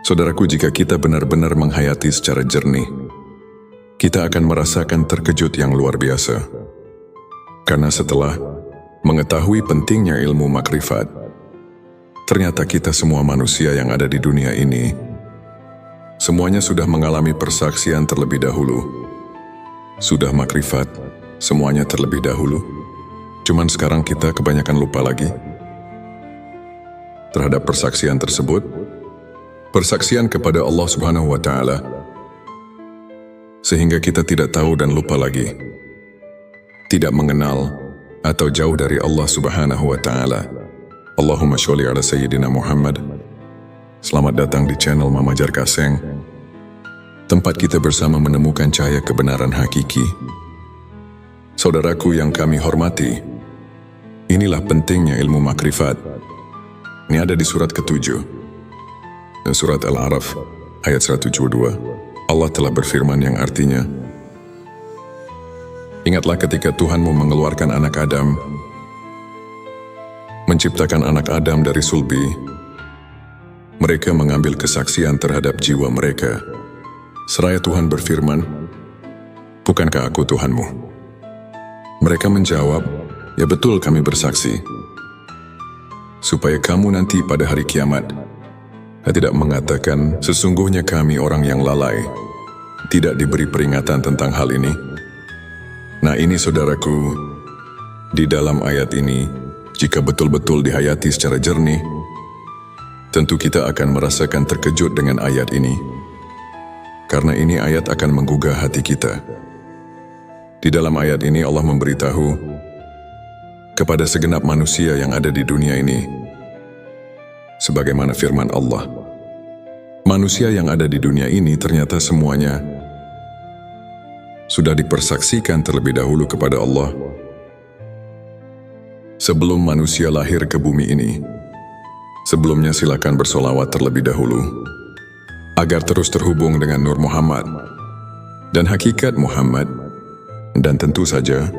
Saudaraku, jika kita benar-benar menghayati secara jernih, kita akan merasakan terkejut yang luar biasa. Karena setelah mengetahui pentingnya ilmu makrifat, ternyata kita semua manusia yang ada di dunia ini, semuanya sudah mengalami persaksian terlebih dahulu. Sudah makrifat, semuanya terlebih dahulu. Cuman sekarang kita kebanyakan lupa lagi terhadap persaksian tersebut. Persaksian kepada Allah Subhanahu wa Ta'ala, sehingga kita tidak tahu dan lupa lagi, tidak mengenal atau jauh dari Allah Subhanahu wa Ta'ala. Allahumma sholli ala Sayyidina Muhammad. Selamat datang di channel Mama Jar Kaseng, tempat kita bersama menemukan cahaya kebenaran hakiki. Saudaraku yang kami hormati, inilah pentingnya ilmu makrifat. Ini ada di surat ke-7. Surat Al-A'raf ayat 172. Allah telah berfirman yang artinya, ingatlah ketika Tuhanmu mengeluarkan anak Adam, menciptakan anak Adam dari sulbi. Mereka mengambil kesaksian terhadap jiwa mereka. Seraya Tuhan berfirman, bukankah aku Tuhanmu? Mereka menjawab, ya betul kami bersaksi. Supaya kamu nanti pada hari kiamat tidak mengatakan, sesungguhnya kami orang yang lalai, tidak diberi peringatan tentang hal ini. Nah ini saudaraku, di dalam ayat ini, jika betul-betul dihayati secara jernih, tentu kita akan merasakan terkejut dengan ayat ini. Karena ini ayat akan menggugah hati kita. Di dalam ayat ini Allah memberitahu kepada segenap manusia yang ada di dunia ini, sebagaimana firman Allah, manusia yang ada di dunia ini ternyata semuanya sudah dipersaksikan terlebih dahulu kepada Allah. Sebelum manusia lahir ke bumi ini, sebelumnya silakan bersolawat terlebih dahulu, agar terus terhubung dengan Nur Muhammad dan hakikat Muhammad. Dan tentu saja,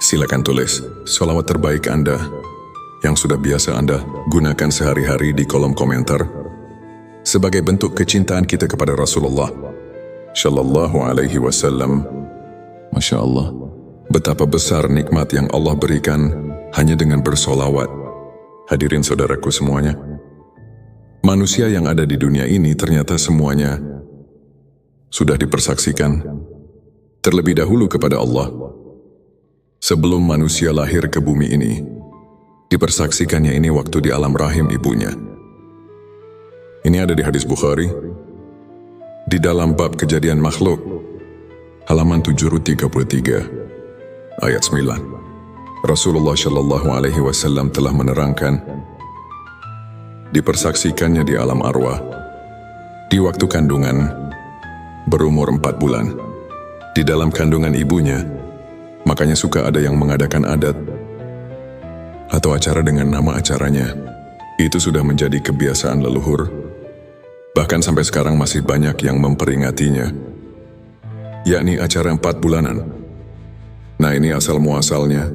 silakan tulis solawat terbaik Anda yang sudah biasa Anda gunakan sehari-hari di kolom komentar, sebagai bentuk kecintaan kita kepada Rasulullah Shallallahu Alaihi Wasallam. Masya Allah, betapa besar nikmat yang Allah berikan hanya dengan bersolawat. Hadirin saudaraku semuanya, manusia yang ada di dunia ini ternyata semuanya sudah dipersaksikan terlebih dahulu kepada Allah. Sebelum manusia lahir ke bumi ini, dipersaksikannya ini waktu di alam rahim ibunya. Ini ada di hadis Bukhari, di dalam bab kejadian makhluk, halaman 733, ayat 9. Rasulullah Shallallahu Alaihi Wasallam telah menerangkan, dipersaksikannya di alam arwah, di waktu kandungan, berumur 4 bulan, di dalam kandungan ibunya. Makanya suka ada yang mengadakan adat atau acara dengan nama acaranya. Itu sudah menjadi kebiasaan leluhur. Bahkan sampai sekarang masih banyak yang memperingatinya, yakni acara 4 bulanan. Nah ini asal muasalnya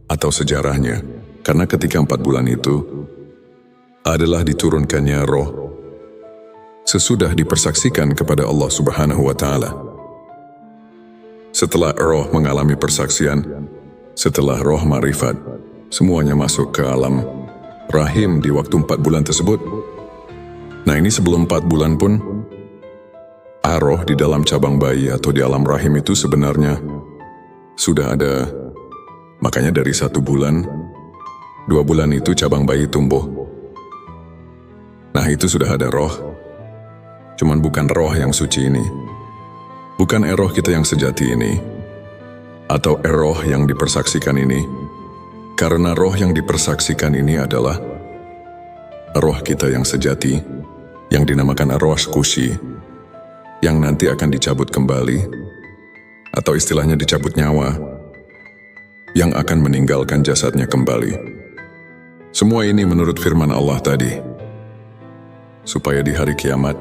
atau sejarahnya, karena ketika 4 bulan itu adalah diturunkannya roh sesudah dipersaksikan kepada Allah Subhanahu wa Ta'ala. Setelah roh mengalami persaksian, setelah roh marifat, semuanya masuk ke alam rahim di waktu 4 bulan tersebut. Nah ini sebelum 4 bulan pun, roh di dalam cabang bayi atau di alam rahim itu sebenarnya sudah ada. Makanya dari 1 bulan, 2 bulan itu cabang bayi tumbuh. Nah itu sudah ada roh. Cuman bukan roh yang suci ini, bukan roh kita yang sejati ini, atau roh yang dipersaksikan ini. Karena roh yang dipersaksikan ini adalah roh kita yang sejati, yang dinamakan arwah kusi, yang nanti akan dicabut kembali, atau istilahnya dicabut nyawa, yang akan meninggalkan jasadnya kembali. Semua ini menurut firman Allah tadi, supaya di hari kiamat,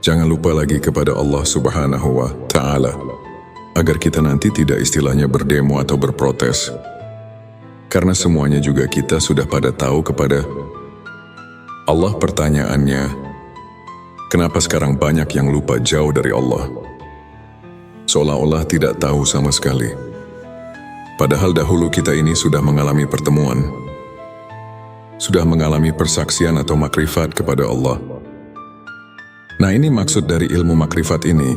jangan lupa lagi kepada Allah Subhanahu wa Ta'ala, agar kita nanti tidak istilahnya berdemo atau berprotes. Karena semuanya juga kita sudah pada tahu kepada Allah. Pertanyaannya, Kenapa sekarang banyak yang lupa jauh dari Allah? Seolah-olah tidak tahu sama sekali. Padahal dahulu kita ini sudah mengalami pertemuan, sudah mengalami persaksian atau makrifat kepada Allah. Nah, ini maksud dari ilmu makrifat ini.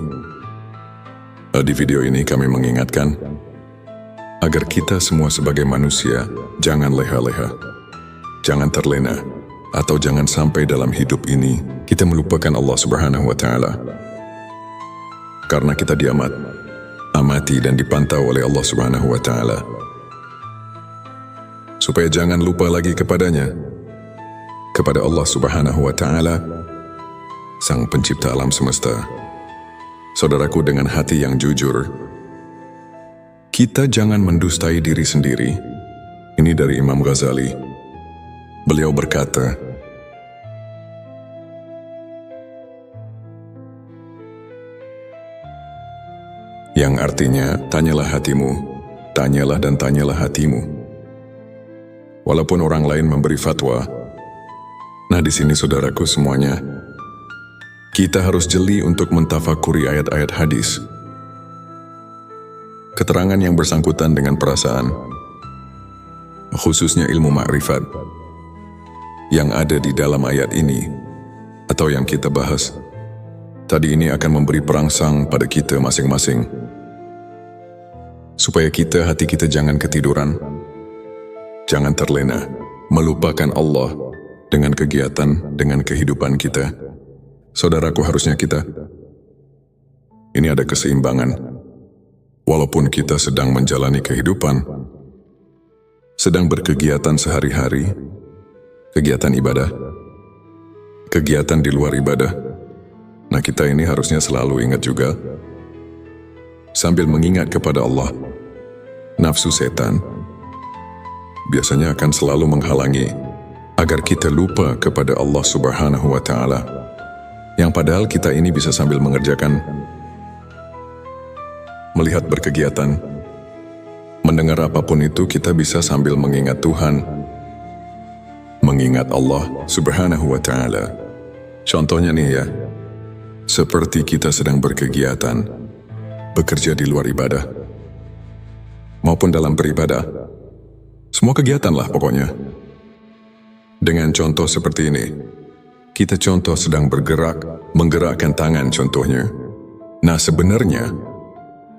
Di video ini kami mengingatkan agar kita semua sebagai manusia jangan leha-leha, jangan terlena, atau jangan sampai dalam hidup ini kita melupakan Allah Subhanahu wa Ta'ala. Karena kita amati dan dipantau oleh Allah Subhanahu wa Ta'ala. Supaya jangan lupa lagi kepadanya, kepada Allah Subhanahu wa Ta'ala, Sang Pencipta alam semesta. Saudaraku, dengan hati yang jujur, kita jangan mendustai diri sendiri. Ini dari Imam Ghazali. Beliau berkata, yang artinya, tanyalah hatimu, tanyalah dan tanyalah hatimu. Walaupun orang lain memberi fatwa, nah di sini saudaraku semuanya, kita harus jeli untuk mentafakuri ayat-ayat hadis. Keterangan yang bersangkutan dengan perasaan, khususnya ilmu makrifat, yang ada di dalam ayat ini, atau yang kita bahas, tadi ini akan memberi perangsang pada kita masing-masing. Supaya hati kita jangan ketiduran, jangan terlena, melupakan Allah dengan kegiatan, dengan kehidupan kita. Saudaraku, harusnya ini ada keseimbangan. Walaupun kita sedang menjalani kehidupan, sedang berkegiatan sehari-hari, kegiatan ibadah, kegiatan di luar ibadah. Nah, kita ini harusnya selalu ingat juga, sambil mengingat kepada Allah. Nafsu setan biasanya akan selalu menghalangi agar kita lupa kepada Allah Subhanahu wa Ta'ala, yang padahal kita ini bisa sambil mengerjakan, melihat berkegiatan, mendengar apapun itu, kita bisa sambil mengingat Tuhan, mengingat Allah Subhanahu wa Ta'ala. Contohnya nih ya, seperti kita sedang berkegiatan, bekerja di luar ibadah, maupun dalam beribadah, semua kegiatan lah pokoknya. Dengan contoh seperti ini, kita contoh sedang bergerak, menggerakkan tangan contohnya. Nah, sebenarnya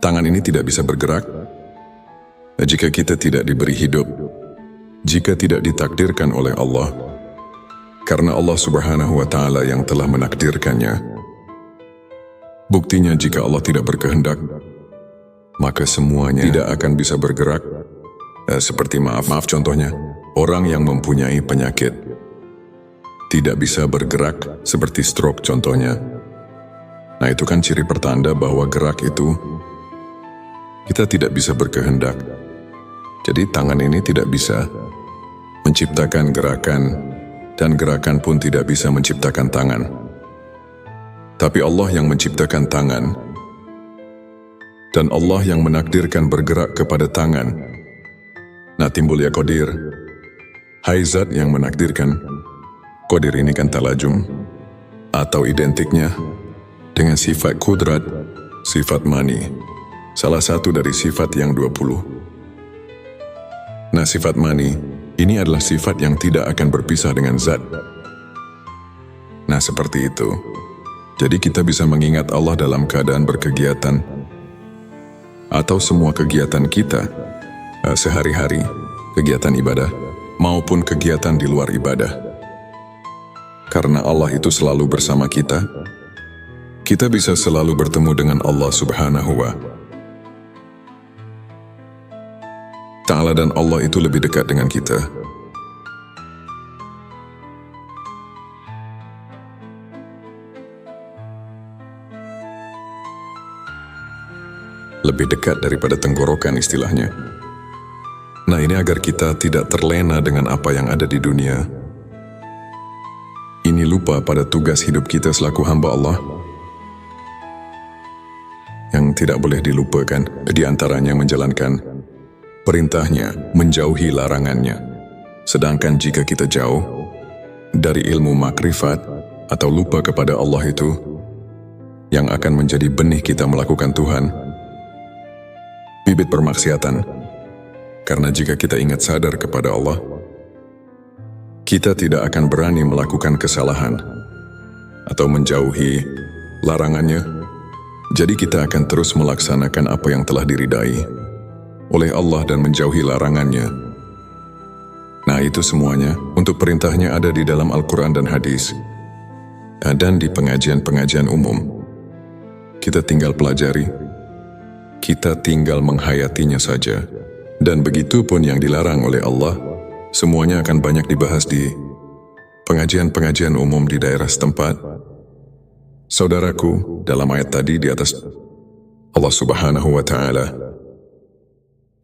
tangan ini tidak bisa bergerak jika kita tidak diberi hidup, jika tidak ditakdirkan oleh Allah, karena Allah Subhanahu wa Ta'ala yang telah menakdirkannya. Buktinya, jika Allah tidak berkehendak, maka semuanya tidak akan bisa bergerak. Seperti maaf contohnya, orang yang mempunyai penyakit tidak bisa bergerak, seperti stroke contohnya. Nah, itu kan ciri pertanda bahwa gerak itu kita tidak bisa berkehendak. Jadi tangan ini tidak bisa menciptakan gerakan, dan gerakan pun tidak bisa menciptakan tangan. Tapi Allah yang menciptakan tangan, dan Allah yang menakdirkan bergerak kepada tangan. Nah, timbul ya qadir. Hai Zat yang menakdirkan. Qadir ini kan talajum, atau identiknya dengan sifat kudrat, sifat mani, salah satu dari sifat yang 20. Nah, sifat mani ini adalah sifat yang tidak akan berpisah dengan Zat. Nah, seperti itu. Jadi kita bisa mengingat Allah dalam keadaan berkegiatan, atau semua kegiatan kita sehari-hari, kegiatan ibadah maupun kegiatan di luar ibadah. Karena Allah itu selalu bersama kita bisa selalu bertemu dengan Allah Subhanahu wa Ta'ala, dan Allah itu lebih dekat dengan kita. Lebih dekat daripada tenggorokan istilahnya. Nah, ini agar kita tidak terlena dengan apa yang ada di dunia. Ini lupa pada tugas hidup kita selaku hamba Allah. Yang tidak boleh dilupakan, di antaranya menjalankan perintahnya, menjauhi larangannya. Sedangkan jika kita jauh dari ilmu makrifat, atau lupa kepada Allah itu yang akan menjadi benih kita melakukan Tuhan, bibit permaksiatan. Karena jika kita ingat sadar kepada Allah, kita tidak akan berani melakukan kesalahan atau menjauhi larangannya. Jadi kita akan terus melaksanakan apa yang telah diridai oleh Allah dan menjauhi larangannya. Nah, itu semuanya untuk perintahnya ada di dalam Al-Quran dan hadis, dan di pengajian-pengajian umum. Kita tinggal pelajari, kita tinggal menghayatinya saja. Dan begitu pun yang dilarang oleh Allah, semuanya akan banyak dibahas di pengajian-pengajian umum di daerah setempat. Saudaraku, dalam ayat tadi di atas, Allah Subhanahu wa Ta'ala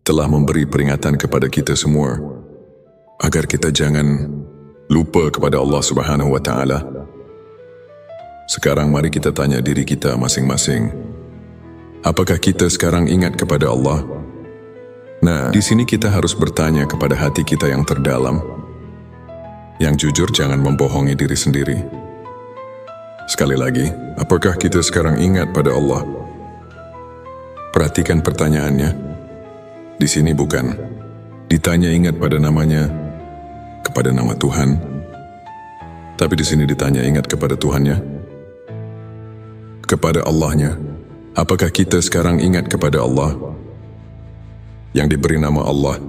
telah memberi peringatan kepada kita semua agar kita jangan lupa kepada Allah Subhanahu wa Ta'ala. Sekarang mari kita tanya diri kita masing-masing, apakah kita sekarang ingat kepada Allah? Nah, di sini kita harus bertanya kepada hati kita yang terdalam. Yang jujur, jangan membohongi diri sendiri. Sekali lagi, apakah kita sekarang ingat pada Allah? Perhatikan pertanyaannya. Di sini bukan ditanya ingat pada namanya, kepada nama Tuhan, tapi di sini ditanya ingat kepada Tuhannya, kepada Allahnya. Apakah kita sekarang ingat kepada Allah? Yang diberi nama Allah,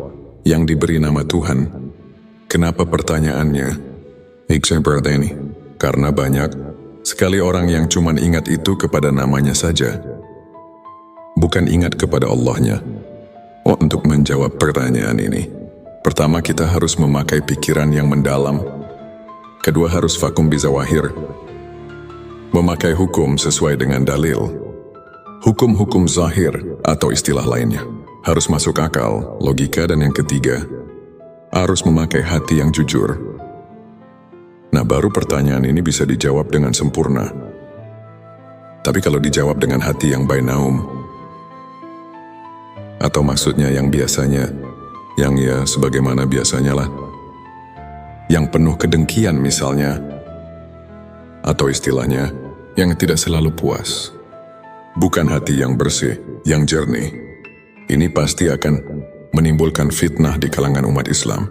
yang diberi nama Tuhan. Kenapa pertanyaannya seperti ini? Karena banyak sekali orang yang cuma ingat itu kepada namanya saja, bukan ingat kepada Allahnya. Untuk menjawab pertanyaan ini, pertama kita harus memakai pikiran yang mendalam. Kedua harus vakum bizawahir, memakai hukum sesuai dengan dalil. Hukum-hukum zahir atau istilah lainnya harus masuk akal, logika, dan yang ketiga, harus memakai hati yang jujur. Nah, baru pertanyaan ini bisa dijawab dengan sempurna. Tapi kalau dijawab dengan hati yang bainaum, atau maksudnya yang biasanya, yang ya sebagaimana biasanya lah, yang penuh kedengkian misalnya, atau istilahnya, yang tidak selalu puas, bukan hati yang bersih, yang jernih, ini pasti akan menimbulkan fitnah di kalangan umat Islam.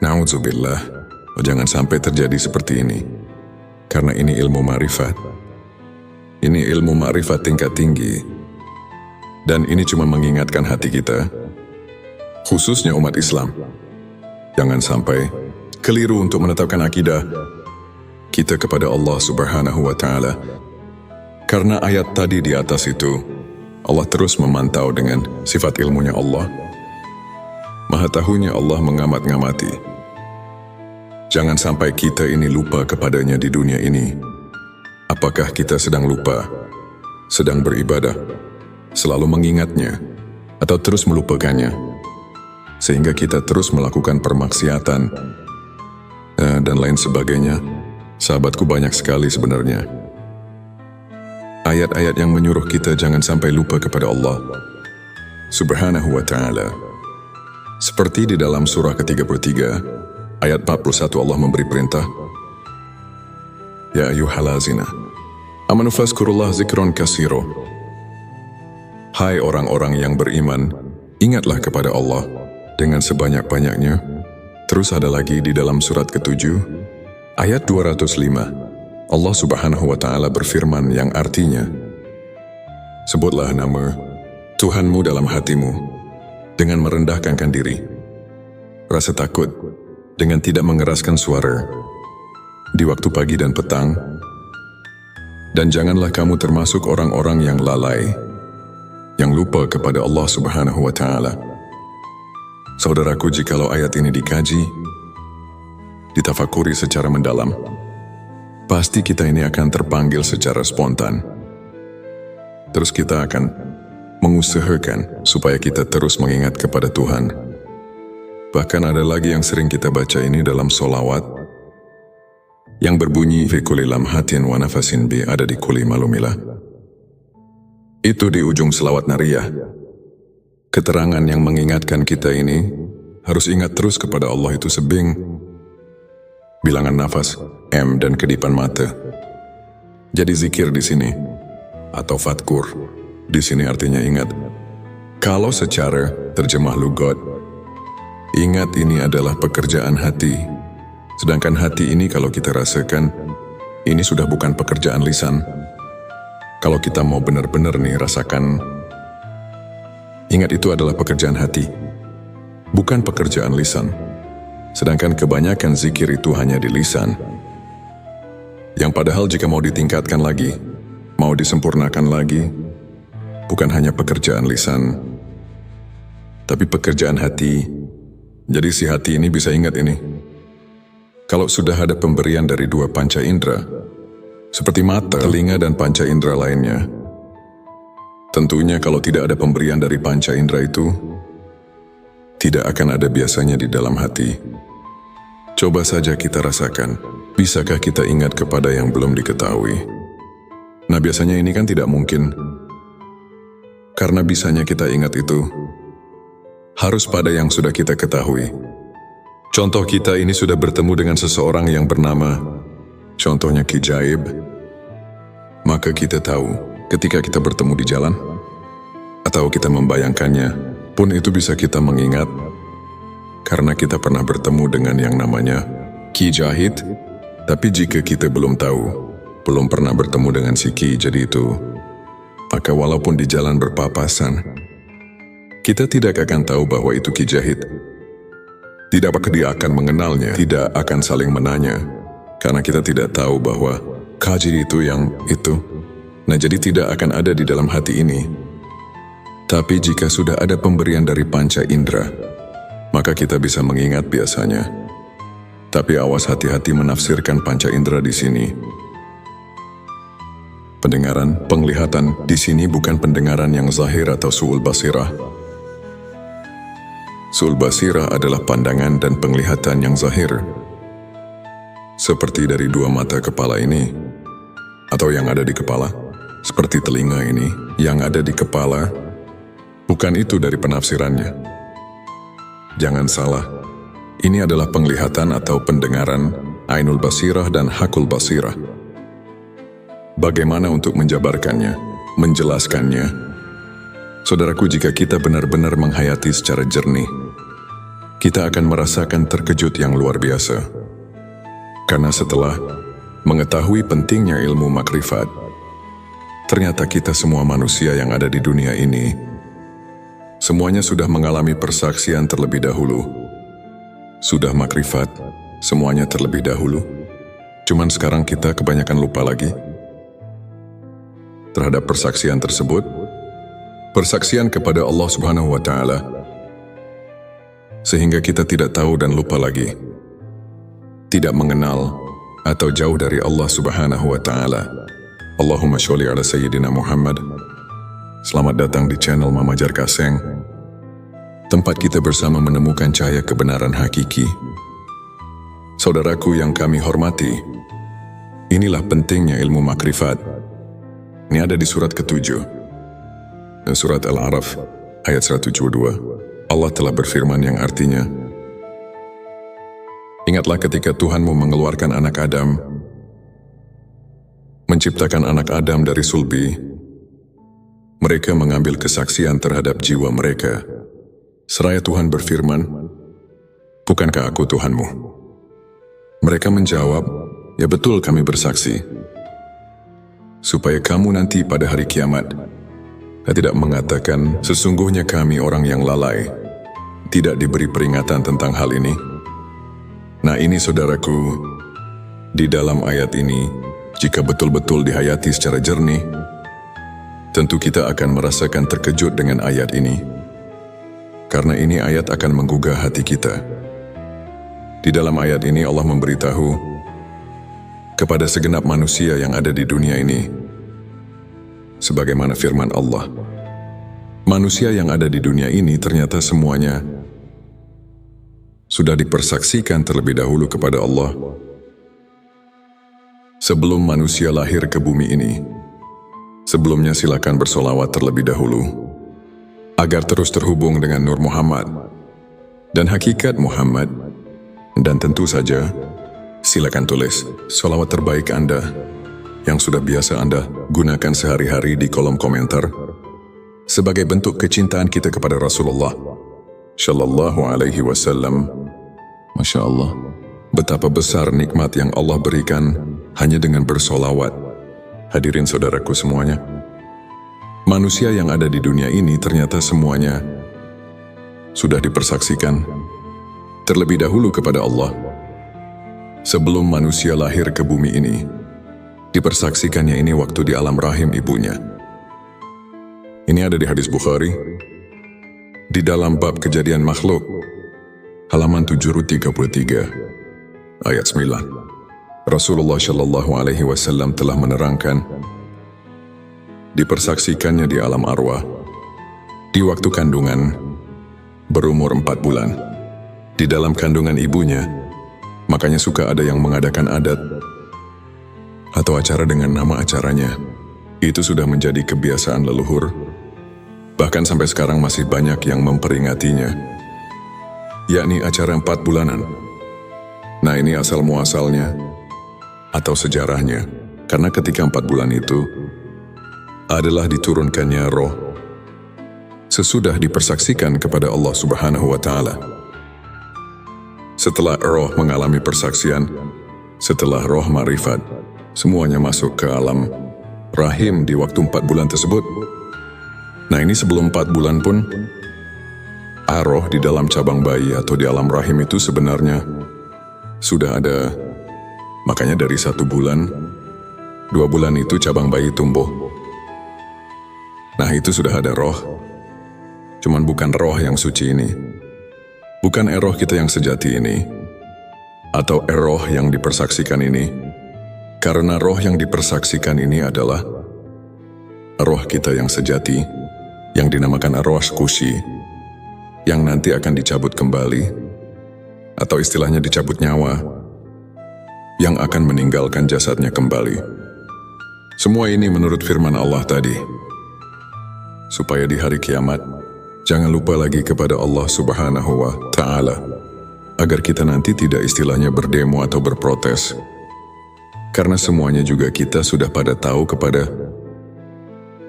Na'udzubillah, jangan sampai terjadi seperti ini. Karena ini ilmu ma'rifat. Ini ilmu ma'rifat tingkat tinggi. Dan ini cuma mengingatkan hati kita, khususnya umat Islam. Jangan sampai keliru untuk menetapkan akidah kita kepada Allah Subhanahu wa Ta'ala. Karena ayat tadi di atas itu, Allah terus memantau dengan sifat ilmunya Allah. Maha tahunya Allah mengamat-ngamati. Jangan sampai kita ini lupa kepadanya di dunia ini. Apakah kita sedang lupa, sedang beribadah, selalu mengingatnya, atau terus melupakannya, sehingga kita terus melakukan permaksiatan, dan lain sebagainya. Sahabatku, banyak sekali sebenarnya ayat-ayat yang menyuruh kita jangan sampai lupa kepada Allah Subhanahu wa Ta'ala. Seperti di dalam surah ke-33, ayat 41, Allah memberi perintah, Ya ayyuhallazina amanu fazkurullah zikron kasiro. Hai orang-orang yang beriman, ingatlah kepada Allah dengan sebanyak-banyaknya. Terus ada lagi di dalam surat ke-7, ayat 205, Allah Subhanahu wa Ta'ala berfirman yang artinya, sebutlah nama Tuhanmu dalam hatimu dengan merendahkan diri, rasa takut dengan tidak mengeraskan suara di waktu pagi dan petang, dan janganlah kamu termasuk orang-orang yang lalai, yang lupa kepada Allah Subhanahu wa Ta'ala. Saudaraku, jikalau ayat ini dikaji, ditafakuri secara mendalam, pasti kita ini akan terpanggil secara spontan. Terus kita akan mengusahakan supaya kita terus mengingat kepada Tuhan. Bahkan ada lagi yang sering kita baca ini dalam solawat, yang berbunyi, fi kulli lamhatin wa nafasin bi, ada di kulli malumilah. Itu di ujung selawat nariyah. Keterangan yang mengingatkan kita ini harus ingat terus kepada Allah itu sebing bilangan nafas, M, dan kedipan mata. Jadi zikir di sini, atau fatkur, di sini artinya ingat. Kalau secara terjemah lugat, ingat ini adalah pekerjaan hati. Sedangkan hati ini kalau kita rasakan, ini sudah bukan pekerjaan lisan. Kalau kita mau benar-benar nih rasakan, ingat itu adalah pekerjaan hati, bukan pekerjaan lisan. Sedangkan kebanyakan zikir itu hanya di lisan. Yang padahal jika mau ditingkatkan lagi, mau disempurnakan lagi, bukan hanya pekerjaan lisan, tapi pekerjaan hati. Jadi si hati ini bisa ingat ini. Kalau sudah ada pemberian dari dua panca indera, seperti mata, telinga, dan panca indera lainnya, tentunya kalau tidak ada pemberian dari panca indera itu, tidak akan ada biasanya di dalam hati. Coba saja kita rasakan, bisakah kita ingat kepada yang belum diketahui? Nah biasanya ini kan tidak mungkin. Karena bisanya kita ingat itu harus pada yang sudah kita ketahui. Contoh kita ini sudah bertemu dengan seseorang yang bernama, contohnya Ki Jaib. Maka kita tahu ketika kita bertemu di jalan, atau kita membayangkannya, pun itu bisa kita mengingat, karena kita pernah bertemu dengan yang namanya Ki Jahid. Tapi jika kita belum tahu, belum pernah bertemu dengan si Ki jadi itu, maka walaupun di jalan berpapasan, kita tidak akan tahu bahwa itu Ki Jahid. Tidak apakah dia akan mengenalnya, tidak akan saling menanya, karena kita tidak tahu bahwa Kaji itu yang itu. Nah jadi tidak akan ada di dalam hati ini. Tapi jika sudah ada pemberian dari panca indera, maka kita bisa mengingat biasanya. Tapi awas hati-hati menafsirkan panca indera di sini. Pendengaran, penglihatan di sini bukan pendengaran yang zahir atau su'ul basirah. Su'ul basirah adalah pandangan dan penglihatan yang zahir. Seperti dari dua mata kepala ini, atau yang ada di kepala. Seperti telinga ini, yang ada di kepala. Bukan itu dari penafsirannya. Jangan salah, ini adalah penglihatan atau pendengaran, ainul basirah dan hakul basirah. Bagaimana untuk menjabarkannya, menjelaskannya? Saudaraku, jika kita benar-benar menghayati secara jernih, kita akan merasakan terkejut yang luar biasa. Karena setelah mengetahui pentingnya ilmu makrifat, ternyata kita semua manusia yang ada di dunia ini, semuanya sudah mengalami persaksian terlebih dahulu. Sudah makrifat, semuanya terlebih dahulu. Cuman sekarang kita kebanyakan lupa lagi terhadap persaksian tersebut, persaksian kepada Allah Subhanahu wa Ta'ala, sehingga kita tidak tahu dan lupa lagi, tidak mengenal atau jauh dari Allah Subhanahu wa Ta'ala. Allahumma sholli ala Sayyidina Muhammad. Selamat datang di channel Mama Jar Kaseng, tempat kita bersama menemukan cahaya kebenaran hakiki. Saudaraku yang kami hormati, inilah pentingnya ilmu makrifat. Ini ada di surat ke-7, surat Al-A'raf, ayat 172. Allah telah berfirman yang artinya, ingatlah ketika Tuhanmu mengeluarkan anak Adam, menciptakan anak Adam dari sulbi, mereka mengambil kesaksian terhadap jiwa mereka. Seraya Tuhan berfirman, bukankah aku Tuhanmu? Mereka menjawab, ya betul kami bersaksi. Supaya kamu nanti pada hari kiamat tidak mengatakan, sesungguhnya kami orang yang lalai, tidak diberi peringatan tentang hal ini. Nah ini saudaraku, di dalam ayat ini, jika betul-betul dihayati secara jernih, tentu kita akan merasakan terkejut dengan ayat ini. Karena ini ayat akan menggugah hati kita. Di dalam ayat ini Allah memberitahu kepada segenap manusia yang ada di dunia ini, sebagaimana firman Allah, manusia yang ada di dunia ini ternyata semuanya sudah dipersaksikan terlebih dahulu kepada Allah. Sebelum manusia lahir ke bumi ini, sebelumnya silakan bersolawat terlebih dahulu, agar terus terhubung dengan Nur Muhammad dan hakikat Muhammad. Dan tentu saja, Silakan tulis sholawat terbaik Anda yang sudah biasa Anda gunakan sehari-hari di kolom komentar sebagai bentuk kecintaan kita kepada Rasulullah Shallallahu Alaihi Wasallam. Masya Allah, betapa besar nikmat yang Allah berikan hanya dengan bersolawat. Hadirin saudaraku semuanya, manusia yang ada di dunia ini ternyata semuanya sudah dipersaksikan terlebih dahulu kepada Allah. Sebelum manusia lahir ke bumi ini, dipersaksikannya ini waktu di alam rahim ibunya. Ini ada di hadis Bukhari, di dalam bab kejadian makhluk, halaman 733, ayat 9. Rasulullah Shallallahu Alaihi Wasallam telah menerangkan, dipersaksikannya di alam arwah, di waktu kandungan, berumur 4 bulan, di dalam kandungan ibunya. Makanya suka ada yang mengadakan adat atau acara dengan nama acaranya. Itu sudah menjadi kebiasaan leluhur. Bahkan sampai sekarang masih banyak yang memperingatinya, yakni acara 4 bulanan. Nah, ini asal muasalnya atau sejarahnya, karena ketika 4 bulan itu adalah diturunkannya roh sesudah dipersaksikan kepada Allah Subhanahu wa Ta'ala. Setelah roh mengalami persaksian, setelah roh ma'rifat, semuanya masuk ke alam rahim di waktu 4 bulan tersebut. Nah, ini sebelum 4 bulan pun, roh di dalam cabang bayi atau di alam rahim itu sebenarnya sudah ada. Makanya dari 1 bulan, 2 bulan itu cabang bayi tumbuh. Nah, itu sudah ada roh. Cuman bukan roh yang suci ini. Bukan roh kita yang sejati ini, atau roh yang dipersaksikan ini, karena roh yang dipersaksikan ini adalah roh kita yang sejati, yang dinamakan arwah kusi, yang nanti akan dicabut kembali, atau istilahnya dicabut nyawa, yang akan meninggalkan jasadnya kembali. Semua ini menurut firman Allah tadi, supaya di hari kiamat, jangan lupa lagi kepada Allah Subhanahu wa Ta'ala, agar kita nanti tidak istilahnya berdemo atau berprotes. Karena semuanya juga kita sudah pada tahu kepada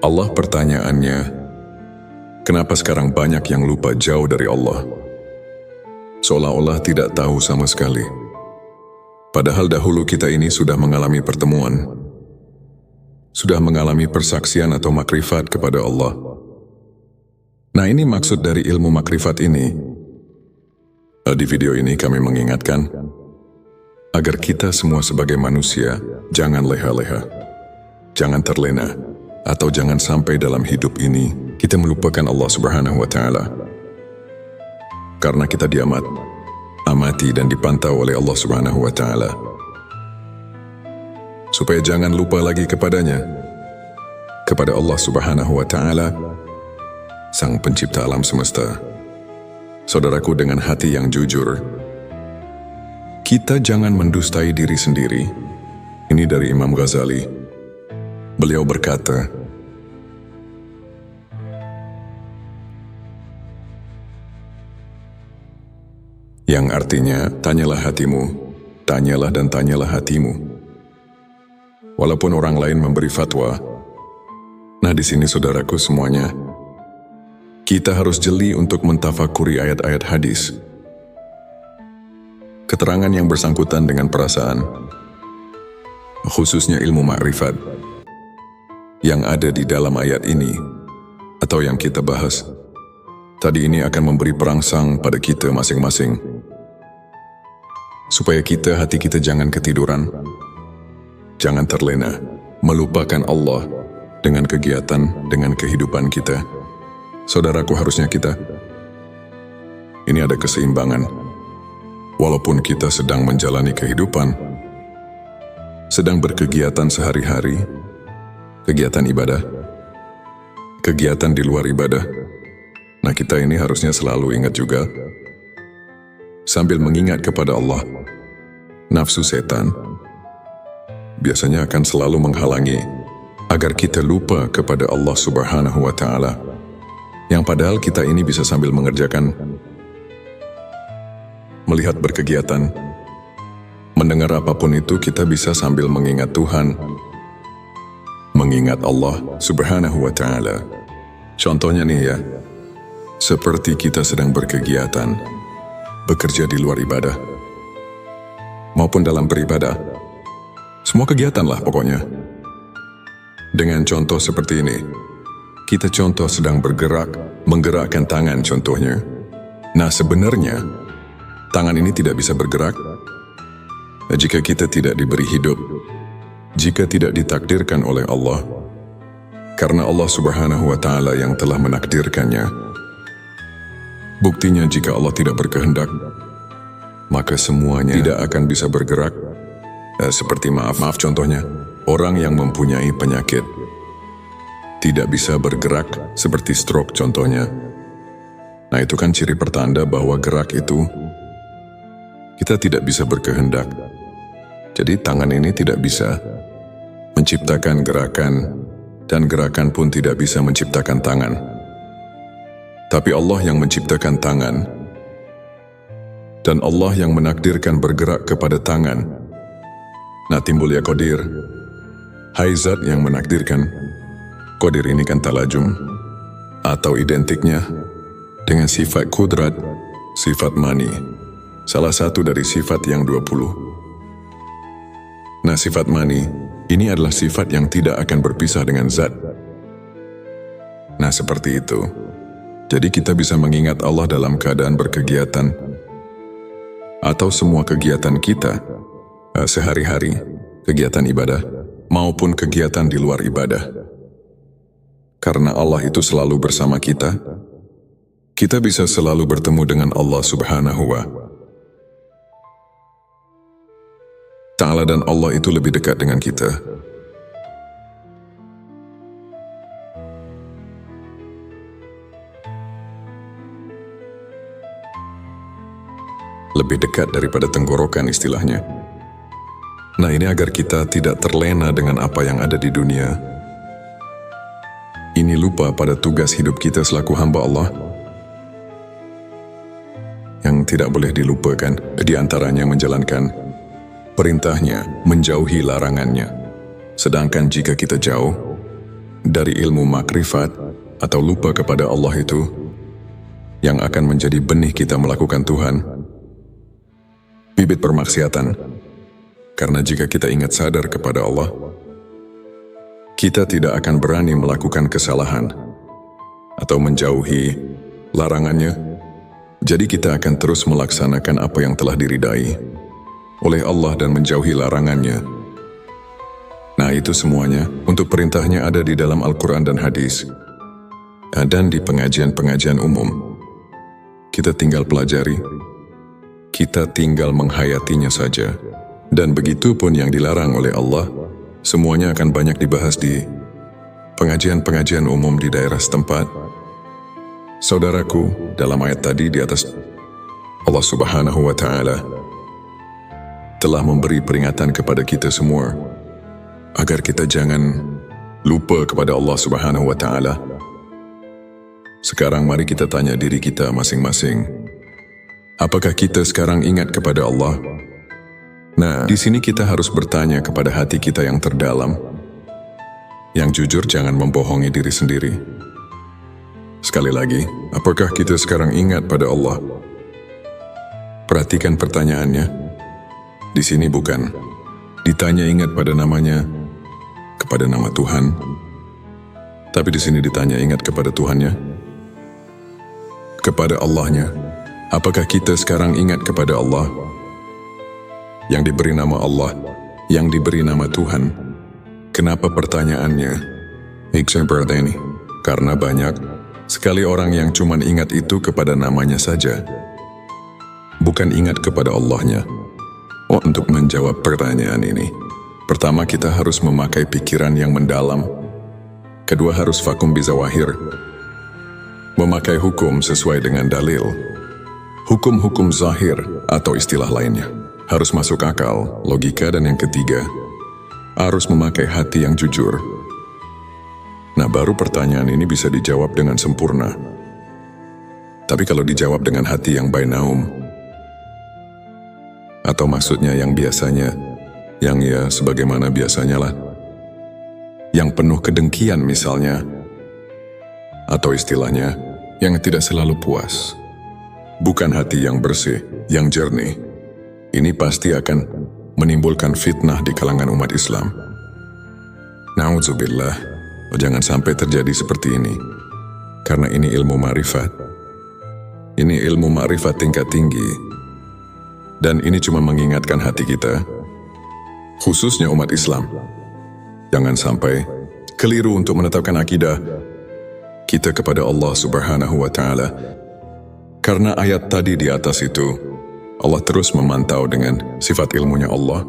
Allah. Pertanyaannya, kenapa sekarang banyak yang lupa jauh dari Allah? Seolah-olah tidak tahu sama sekali. Padahal dahulu kita ini sudah mengalami pertemuan, sudah mengalami persaksian atau makrifat kepada Allah. Nah, ini maksud dari ilmu makrifat ini. Di video ini kami mengingatkan agar kita semua sebagai manusia jangan leha-leha, jangan terlena, atau jangan sampai dalam hidup ini kita melupakan Allah Subhanahu wa Ta'ala. Karena kita amati dan dipantau oleh Allah Subhanahu wa Ta'ala. Supaya jangan lupa lagi kepadanya, kepada Allah Subhanahu wa Ta'ala, Sang Pencipta alam semesta. Saudaraku, dengan hati yang jujur, kita jangan mendustai diri sendiri. Ini dari Imam Ghazali. Beliau berkata, yang artinya, tanyalah hatimu, tanyalah dan tanyalah hatimu. Walaupun orang lain memberi fatwa, nah di sini saudaraku semuanya, kita harus jeli untuk mentafakuri ayat-ayat hadis. Keterangan yang bersangkutan dengan perasaan, khususnya ilmu ma'rifat, yang ada di dalam ayat ini, atau yang kita bahas, tadi ini akan memberi perangsang pada kita masing-masing. Supaya hati kita jangan ketiduran, jangan terlena, melupakan Allah dengan kegiatan, dengan kehidupan kita. Saudaraku, harusnya ini ada keseimbangan. Walaupun kita sedang menjalani kehidupan, sedang berkegiatan sehari-hari, kegiatan ibadah, kegiatan di luar ibadah. Nah, kita ini harusnya selalu ingat juga, sambil mengingat kepada Allah. Nafsu setan biasanya akan selalu menghalangi agar kita lupa kepada Allah Subhanahu wa Ta'ala. Yang padahal kita ini bisa sambil mengerjakan, melihat berkegiatan, Mendengar apapun itu kita bisa sambil mengingat Tuhan, mengingat Allah Subhanahu wa Ta'ala. Contohnya nih ya, seperti kita sedang berkegiatan, bekerja di luar ibadah, maupun dalam beribadah. Semua kegiatan lah pokoknya. Dengan contoh seperti ini, kita contoh sedang bergerak, menggerakkan tangan contohnya. Nah sebenarnya, tangan ini tidak bisa bergerak jika kita tidak diberi hidup, jika tidak ditakdirkan oleh Allah, karena Allah Subhanahu wa Ta'ala yang telah menakdirkannya. Buktinya jika Allah tidak berkehendak, maka semuanya tidak akan bisa bergerak. Seperti maaf contohnya, orang yang mempunyai penyakit tidak bisa bergerak seperti stroke contohnya. Nah itu kan ciri pertanda bahwa gerak itu kita tidak bisa berkehendak. Jadi tangan ini tidak bisa menciptakan gerakan, dan gerakan pun tidak bisa menciptakan tangan. Tapi Allah yang menciptakan tangan, dan Allah yang menakdirkan bergerak kepada tangan. Nah timbul ya qadir. Hai zat yang menakdirkan. Qadir ini kan talajum, atau identiknya dengan sifat kudrat, sifat mani, salah satu dari sifat yang 20. Nah sifat mani, ini adalah sifat yang tidak akan berpisah dengan zat. Nah seperti itu. Jadi kita bisa mengingat Allah dalam keadaan berkegiatan, atau semua kegiatan kita, sehari-hari, kegiatan ibadah, maupun kegiatan di luar ibadah. Karena Allah itu selalu bersama kita bisa selalu bertemu dengan Allah Subhanahu wa Ta'ala, dan Allah itu lebih dekat dengan kita. Lebih dekat daripada tenggorokan istilahnya. Nah ini agar kita tidak terlena dengan apa yang ada di dunia. Ini lupa pada tugas hidup kita selaku hamba Allah. Yang tidak boleh dilupakan, di antaranya menjalankan perintahnya, menjauhi larangannya. Sedangkan jika kita jauh dari ilmu makrifat atau lupa kepada Allah itu, yang akan menjadi benih kita melakukan Tuhan, bibit permaksiatan. Karena jika kita ingat sadar kepada Allah, kita tidak akan berani melakukan kesalahan atau menjauhi larangannya. Jadi kita akan terus melaksanakan apa yang telah diridai oleh Allah dan menjauhi larangannya. Nah itu semuanya untuk perintahnya ada di dalam Al-Quran dan hadis, dan di pengajian-pengajian umum. Kita tinggal pelajari, kita tinggal menghayatinya saja. Dan begitu pun yang dilarang oleh Allah, semuanya akan banyak dibahas di pengajian-pengajian umum di daerah setempat. Saudaraku, dalam ayat tadi di atas, Allah Subhanahu wa Ta'ala telah memberi peringatan kepada kita semua agar kita jangan lupa kepada Allah Subhanahu wa Ta'ala. Sekarang mari kita tanya diri kita masing-masing, apakah kita sekarang ingat kepada Allah? Nah, di sini kita harus bertanya kepada hati kita yang terdalam. Yang jujur, jangan membohongi diri sendiri. Sekali lagi, apakah kita sekarang ingat pada Allah? Perhatikan pertanyaannya. Di sini bukan ditanya ingat pada namanya, kepada nama Tuhan. Tapi di sini ditanya ingat kepada Tuhannya, kepada Allahnya. Apakah kita sekarang ingat kepada Allah? Yang diberi nama Allah, yang diberi nama Tuhan. Kenapa pertanyaannya seperti ini? Karena banyak sekali orang yang cuma ingat itu kepada namanya saja, bukan ingat kepada Allahnya. Untuk menjawab pertanyaan ini, pertama kita harus memakai pikiran yang mendalam. Kedua harus vakum bizawahir, memakai hukum sesuai dengan dalil. Hukum-hukum zahir atau istilah lainnya harus masuk akal, logika, dan yang ketiga, harus memakai hati yang jujur. Nah, baru pertanyaan ini bisa dijawab dengan sempurna. Tapi kalau dijawab dengan hati yang bainaum, Atau maksudnya yang biasanya, yang ya sebagaimana biasanya lah. Yang penuh kedengkian misalnya. Atau istilahnya, yang tidak selalu puas. Bukan hati yang bersih, yang jernih. Ini pasti akan menimbulkan fitnah di kalangan umat Islam. Na'udzubillah, jangan sampai terjadi seperti ini. Karena ini ilmu ma'rifat. Ini ilmu ma'rifat tingkat tinggi. Dan ini cuma mengingatkan hati kita, khususnya umat Islam. Jangan sampai keliru untuk menetapkan akidah kita kepada Allah Subhanahu wa Ta'ala. Karena ayat tadi di atas itu, Allah terus memantau dengan sifat ilmunya Allah.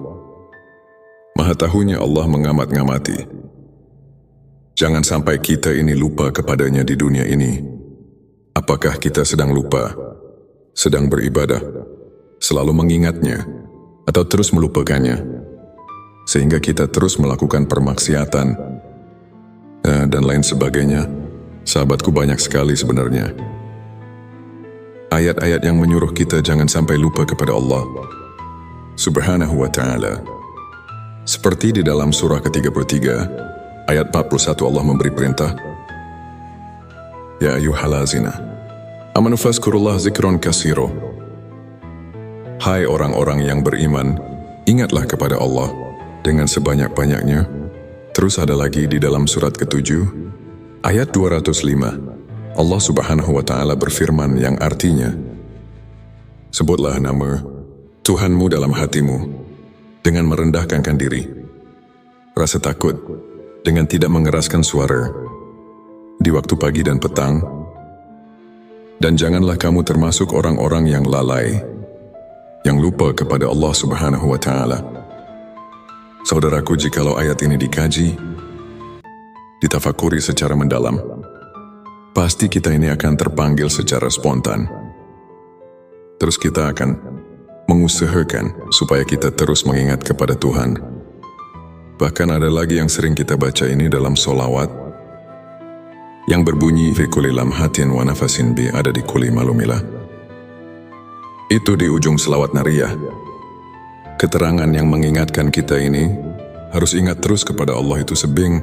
Maha tahunya Allah mengamat-ngamati. Jangan sampai kita ini lupa kepadanya di dunia ini. Apakah kita sedang lupa, sedang beribadah, selalu mengingatnya, atau terus melupakannya, sehingga kita terus melakukan permaksiatan, dan lain sebagainya. Sahabatku, banyak sekali sebenarnya ayat-ayat yang menyuruh kita jangan sampai lupa kepada Allah Subhanahu wa Ta'ala. Seperti di dalam surah ke-33, ayat 41 Allah memberi perintah, Ya ayyuhallazina amanu fazkurullah zikron katsiro. Hai orang-orang yang beriman, ingatlah kepada Allah dengan sebanyak-banyaknya. Terus ada lagi di dalam surat ke-7, ayat 205, Allah Subhanahu wa Ta'ala berfirman yang artinya, sebutlah nama Tuhanmu dalam hatimu dengan merendahkan diri, rasa takut dengan tidak mengeraskan suara di waktu pagi dan petang, dan janganlah kamu termasuk orang-orang yang lalai, yang lupa kepada Allah Subhanahu wa Ta'ala. Saudaraku, jikalau ayat ini dikaji, ditafakuri secara mendalam, pasti kita ini akan terpanggil secara spontan. Terus kita akan mengusahakan supaya kita terus mengingat kepada Tuhan. Bahkan ada lagi yang sering kita baca ini dalam solawat, yang berbunyi fi kulli lamhatin wa nafasin bi ada di kulli malumilah. Itu di ujung selawat nariyah. Keterangan yang mengingatkan kita ini harus ingat terus kepada Allah itu sebing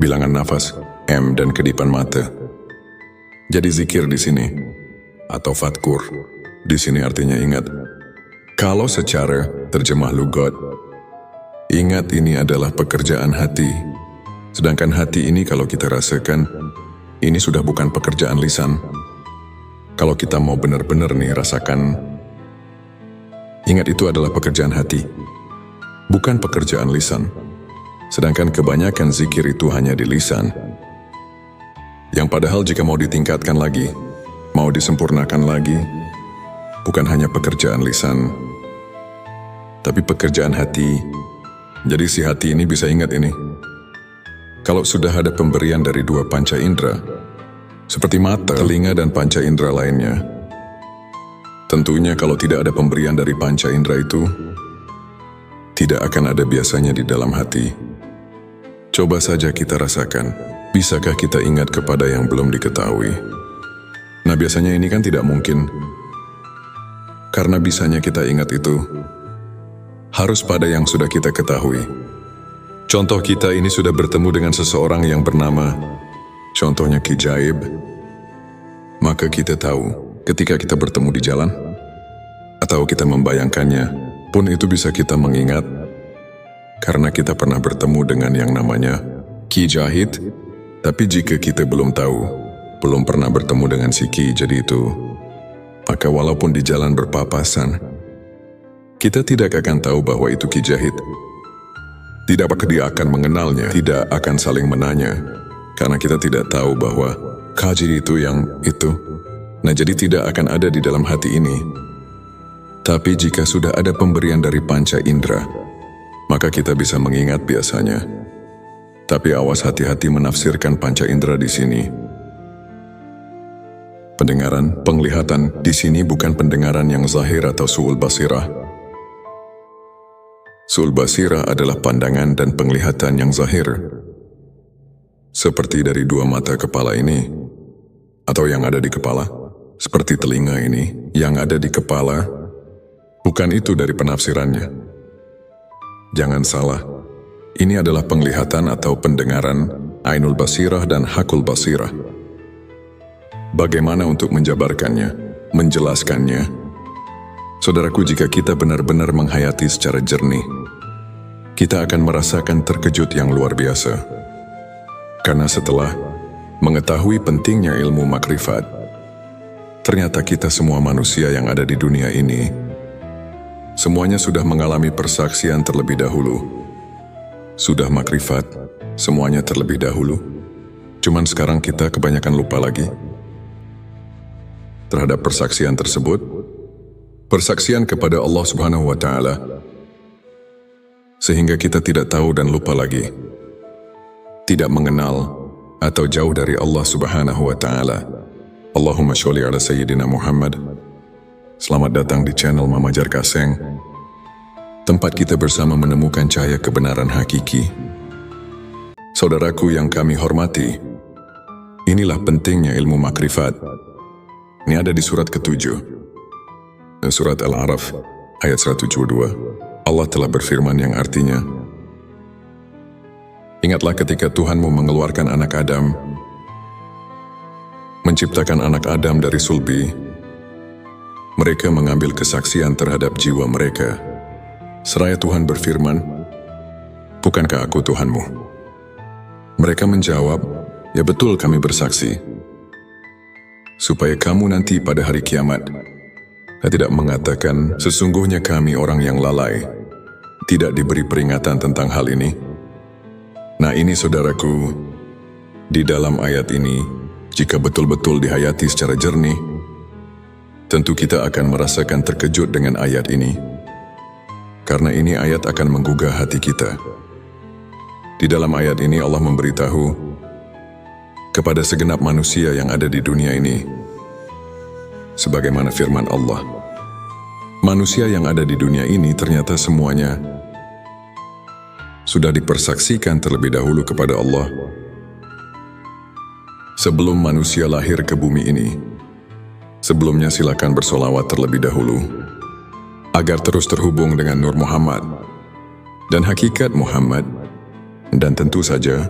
bilangan nafas, M, dan kedipan mata. Jadi zikir di sini, atau fatkur, di sini artinya ingat. Kalau secara terjemah lugat, ingat ini adalah pekerjaan hati. Sedangkan hati ini kalau kita rasakan, ini sudah bukan pekerjaan lisan. Kalau kita mau benar-benar nih rasakan, ingat itu adalah pekerjaan hati, bukan pekerjaan lisan. Sedangkan kebanyakan zikir itu hanya di lisan. Yang padahal jika mau ditingkatkan lagi, mau disempurnakan lagi, bukan hanya pekerjaan lisan, tapi pekerjaan hati. Jadi si hati ini bisa ingat ini. Kalau sudah ada pemberian dari dua panca indera, seperti mata, telinga, dan panca indera lainnya, tentunya kalau tidak ada pemberian dari panca indera itu, tidak akan ada biasanya di dalam hati. Coba saja kita rasakan, bisakah kita ingat kepada yang belum diketahui? Nah, biasanya ini kan tidak mungkin. Karena bisanya kita ingat itu harus pada yang sudah kita ketahui. Contoh, kita ini sudah bertemu dengan seseorang yang bernama, contohnya Ki Jaib. Maka kita tahu ketika kita bertemu di jalan, atau kita membayangkannya, pun itu bisa kita mengingat, karena kita pernah bertemu dengan yang namanya Ki Jahid. Tapi jika kita belum tahu, belum pernah bertemu dengan si Ki jadi itu, maka walaupun di jalan berpapasan, kita tidak akan tahu bahwa itu Ki Jahid. Tidak apakah dia akan mengenalnya, tidak akan saling menanya, karena kita tidak tahu bahwa Kaji itu yang itu. Nah, jadi tidak akan ada di dalam hati ini. Tapi jika sudah ada pemberian dari panca indera, maka kita bisa mengingat biasanya. Tapi awas, hati-hati menafsirkan panca indera di sini. Pendengaran, penglihatan di sini bukan pendengaran yang zahir atau su'ul basirah. Su'ul basirah adalah pandangan dan penglihatan yang zahir, seperti dari dua mata kepala ini, atau yang ada di kepala, seperti telinga ini yang ada di kepala, Bukan itu dari penafsirannya. Jangan salah, ini adalah penglihatan atau pendengaran Ainul Basirah dan Hakul Basirah. Bagaimana untuk menjabarkannya, menjelaskannya? Saudaraku, jika kita benar-benar menghayati secara jernih, kita akan merasakan terkejut yang luar biasa. Karena setelah mengetahui pentingnya ilmu makrifat, ternyata kita semua manusia yang ada di dunia ini, semuanya sudah mengalami persaksian terlebih dahulu. Sudah makrifat, semuanya terlebih dahulu. Cuman sekarang kita kebanyakan lupa lagi terhadap persaksian tersebut. Persaksian kepada Allah Subhanahu wa Ta'ala, sehingga kita tidak tahu dan lupa lagi, tidak mengenal atau jauh dari Allah Subhanahu wa Ta'ala. Allahumma sholli ala Sayyidina Muhammad. Selamat datang di channel Mama Jar Kaseng, tempat kita bersama menemukan cahaya kebenaran hakiki. Saudaraku yang kami hormati, inilah pentingnya ilmu makrifat. Ini ada di surat ke-7. Surat Al-A'raf ayat 172. Allah telah berfirman yang artinya, ingatlah ketika Tuhanmu mengeluarkan anak Adam, menciptakan anak Adam dari sulbi. Mereka mengambil kesaksian terhadap jiwa mereka. Seraya Tuhan berfirman, bukankah aku Tuhanmu? Mereka menjawab, ya betul kami bersaksi. Supaya kamu nanti pada hari kiamat tidak mengatakan, sesungguhnya kami orang yang lalai, tidak diberi peringatan tentang hal ini. Nah ini saudaraku, di dalam ayat ini, jika betul-betul dihayati secara jernih, tentu kita akan merasakan terkejut dengan ayat ini. Karena ini ayat akan menggugah hati kita. Di dalam ayat ini Allah memberitahu kepada segenap manusia yang ada di dunia ini, sebagaimana firman Allah, manusia yang ada di dunia ini ternyata semuanya sudah dipersaksikan terlebih dahulu kepada Allah. Sebelum manusia lahir ke bumi ini, sebelumnya silakan bersolawat terlebih dahulu, agar terus terhubung dengan Nur Muhammad dan hakikat Muhammad. Dan tentu saja,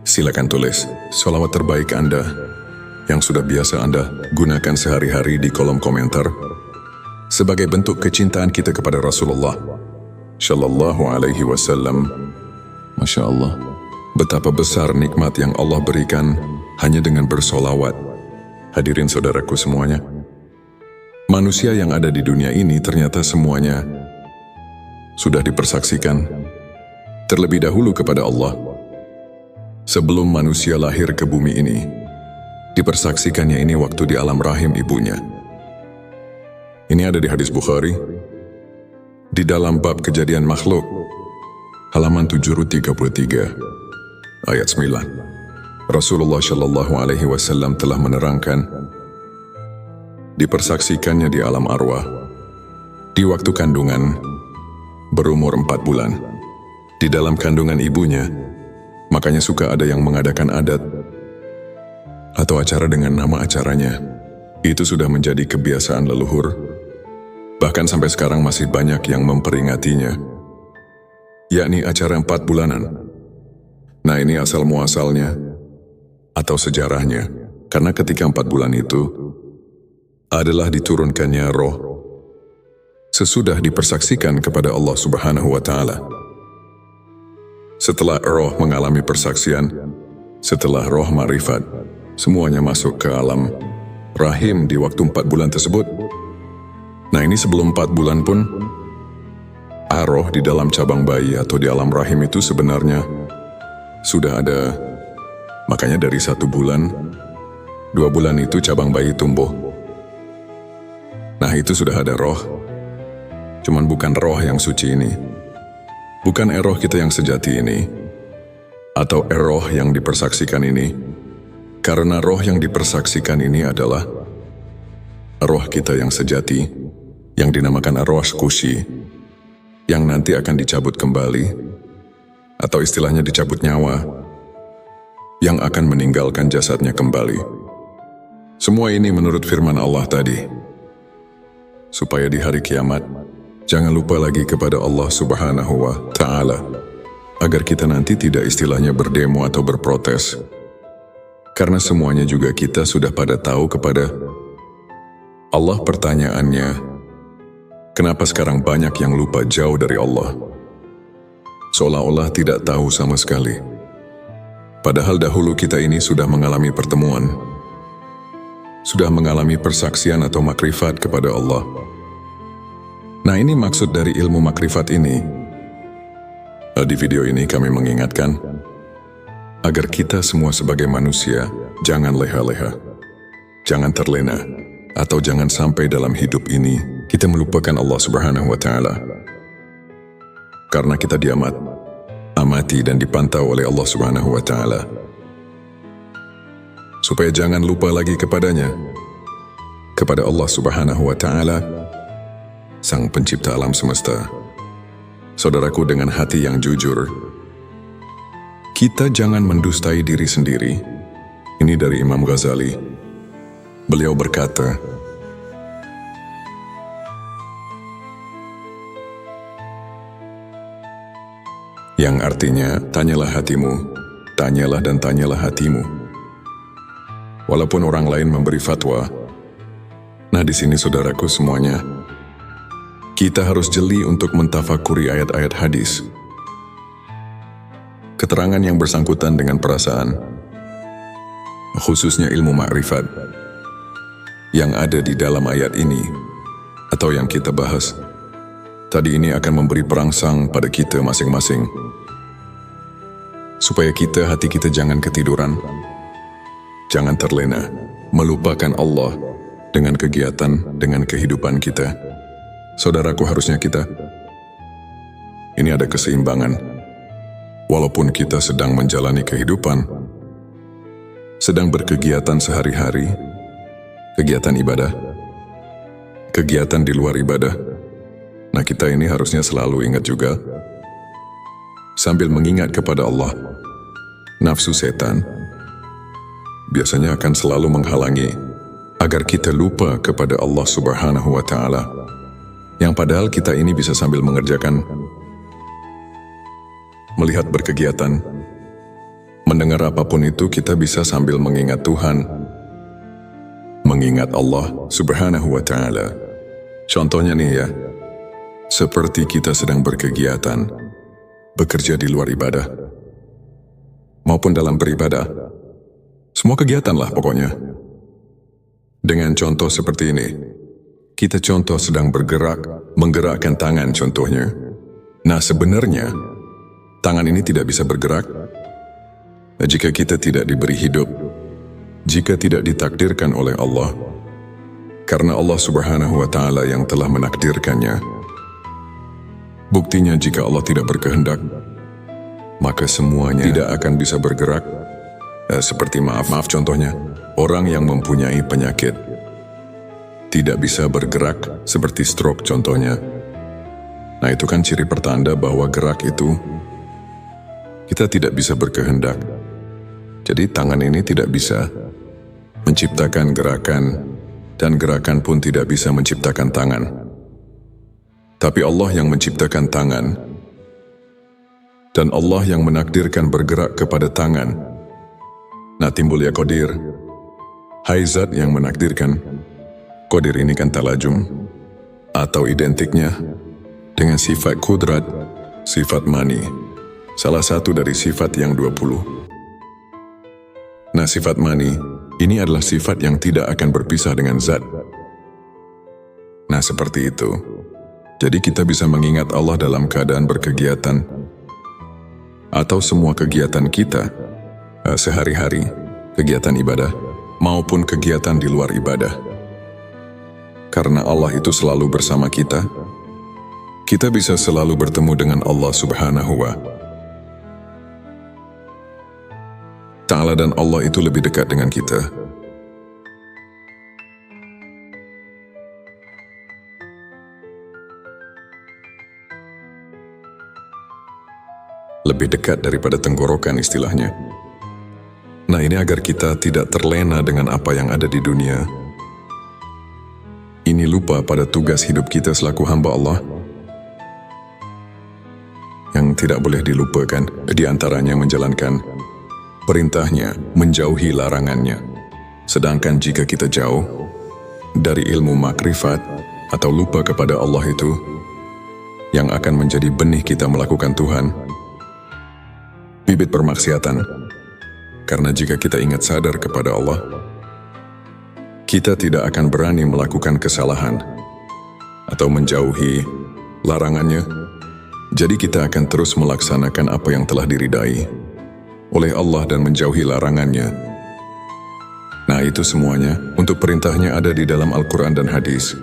silakan tulis solawat terbaik Anda yang sudah biasa Anda gunakan sehari-hari di kolom komentar sebagai bentuk kecintaan kita kepada Rasulullah Shallallahu Alaihi Wasallam. Masya Allah, betapa besar nikmat yang Allah berikan hanya dengan bersolawat. Hadirin saudaraku semuanya, manusia yang ada di dunia ini ternyata semuanya sudah dipersaksikan terlebih dahulu kepada Allah. Sebelum manusia lahir ke bumi ini, dipersaksikannya ini waktu di alam rahim ibunya. Ini ada di hadis Bukhari, di dalam bab kejadian makhluk, halaman 733, ayat 9. Rasulullah Shallallahu Alaihi Wasallam telah menerangkan, dipersaksikannya di alam arwah, di waktu kandungan, berumur 4 bulan, di dalam kandungan ibunya. Makanya suka ada yang mengadakan adat atau acara dengan nama acaranya. Itu sudah menjadi kebiasaan leluhur. Bahkan sampai sekarang masih banyak yang memperingatinya, yakni acara 4 bulanan. Nah ini asal muasalnya atau sejarahnya, karena ketika 4 bulan itu adalah diturunkannya roh sesudah dipersaksikan kepada Allah Subhanahu wa Ta'ala. Setelah roh mengalami persaksian, setelah roh ma'rifat, semuanya masuk ke alam rahim di waktu 4 bulan tersebut. Nah ini sebelum 4 bulan pun, roh di dalam cabang bayi atau di alam rahim itu sebenarnya sudah ada. Makanya dari 1 bulan, 2 bulan itu cabang bayi tumbuh. Nah itu sudah ada roh. Cuman bukan roh yang suci ini, bukan roh kita yang sejati ini, atau roh yang dipersaksikan ini. Karena roh yang dipersaksikan ini adalah roh kita yang sejati, yang dinamakan arwah kusi, yang nanti akan dicabut kembali, atau istilahnya dicabut nyawa, yang akan meninggalkan jasadnya kembali. Semua ini menurut firman Allah tadi, supaya di hari kiamat Jangan lupa lagi kepada Allah Subhanahu wa Ta'ala, agar kita nanti tidak istilahnya berdemo atau berprotes. Karena semuanya juga kita sudah pada tahu kepada Allah. Pertanyaannya, kenapa sekarang banyak yang lupa jauh dari Allah? Seolah-olah tidak tahu sama sekali. Padahal dahulu kita ini sudah mengalami pertemuan, sudah mengalami persaksian atau makrifat kepada Allah. Nah, ini maksud dari ilmu makrifat ini. Di video ini kami mengingatkan agar kita semua sebagai manusia jangan leha-leha, jangan terlena, atau jangan sampai dalam hidup ini kita melupakan Allah Subhanahu wa Ta'ala. Karena kita amati dan dipantau oleh Allah Subhanahu wa Ta'ala. Supaya jangan lupa lagi kepadanya, kepada Allah Subhanahu wa Ta'ala, Sang Pencipta alam semesta. Saudaraku, dengan hati yang jujur, kita jangan mendustai diri sendiri. Ini dari Imam Ghazali. Beliau berkata, yang artinya, tanyalah hatimu, tanyalah dan tanyalah hatimu. Walaupun orang lain memberi fatwa. Nah, di sini saudaraku semuanya, kita harus jeli untuk mentafakuri ayat-ayat hadis. Keterangan yang bersangkutan dengan perasaan, khususnya ilmu makrifat, yang ada di dalam ayat ini, atau yang kita bahas, tadi ini akan memberi perangsang pada kita masing-masing. Supaya hati kita jangan ketiduran, jangan terlena, melupakan Allah dengan kegiatan, dengan kehidupan kita. Saudaraku, harusnya ini ada keseimbangan. Walaupun kita sedang menjalani kehidupan, sedang berkegiatan sehari-hari, kegiatan ibadah, kegiatan di luar ibadah. Nah, kita ini harusnya selalu ingat juga, sambil mengingat kepada Allah. Nafsu setan biasanya akan selalu menghalangi agar kita lupa kepada Allah Subhanahu wa Ta'ala. Yang padahal kita ini bisa sambil mengerjakan, melihat berkegiatan, mendengar apapun itu, kita bisa sambil mengingat Tuhan, mengingat Allah Subhanahu wa Ta'ala. Contohnya nih ya, seperti kita sedang berkegiatan, bekerja di luar ibadah, maupun dalam beribadah, semua kegiatan lah pokoknya. Dengan contoh seperti ini, kita contoh sedang bergerak, menggerakkan tangan contohnya. Nah, sebenarnya tangan ini tidak bisa bergerak jika kita tidak diberi hidup, jika tidak ditakdirkan oleh Allah. Karena Allah Subhanahu wa Ta'ala yang telah menakdirkannya. Buktinya, jika Allah tidak berkehendak, maka semuanya tidak akan bisa bergerak. Seperti maaf contohnya, orang yang mempunyai penyakit tidak bisa bergerak, seperti stroke contohnya. Nah, itu kan ciri pertanda bahwa gerak itu kita tidak bisa berkehendak. Jadi tangan ini tidak bisa menciptakan gerakan, dan gerakan pun tidak bisa menciptakan tangan. Tapi Allah yang menciptakan tangan, dan Allah yang menakdirkan bergerak kepada tangan. Nah, timbul ya qadir. Hai Zat yang menakdirkan. Qadir ini kan talajum, atau identiknya dengan sifat kudrat, sifat mani, salah satu dari sifat yang 20. Nah, sifat mani ini adalah sifat yang tidak akan berpisah dengan Zat. Nah, seperti itu. Jadi kita bisa mengingat Allah dalam keadaan berkegiatan, atau semua kegiatan kita sehari-hari, kegiatan ibadah, maupun kegiatan di luar ibadah. Karena Allah itu selalu bersama kita bisa selalu bertemu dengan Allah Subhanahu wa Ta'ala, dan Allah itu lebih dekat dengan kita. Lebih dekat daripada tenggorokan istilahnya. Nah, ini agar kita tidak terlena dengan apa yang ada di dunia. Ini lupa pada tugas hidup kita selaku hamba Allah, yang tidak boleh dilupakan, di antaranya menjalankan perintahnya, menjauhi larangannya. Sedangkan jika kita jauh dari ilmu makrifat atau lupa kepada Allah itu, yang akan menjadi benih kita melakukan Tuhan, bibit permaksiatan. Karena jika kita ingat sadar kepada Allah, kita tidak akan berani melakukan kesalahan atau menjauhi larangannya. Jadi kita akan terus melaksanakan apa yang telah diridai oleh Allah dan menjauhi larangannya. Nah, itu semuanya untuk perintahnya ada di dalam Al-Quran dan hadis,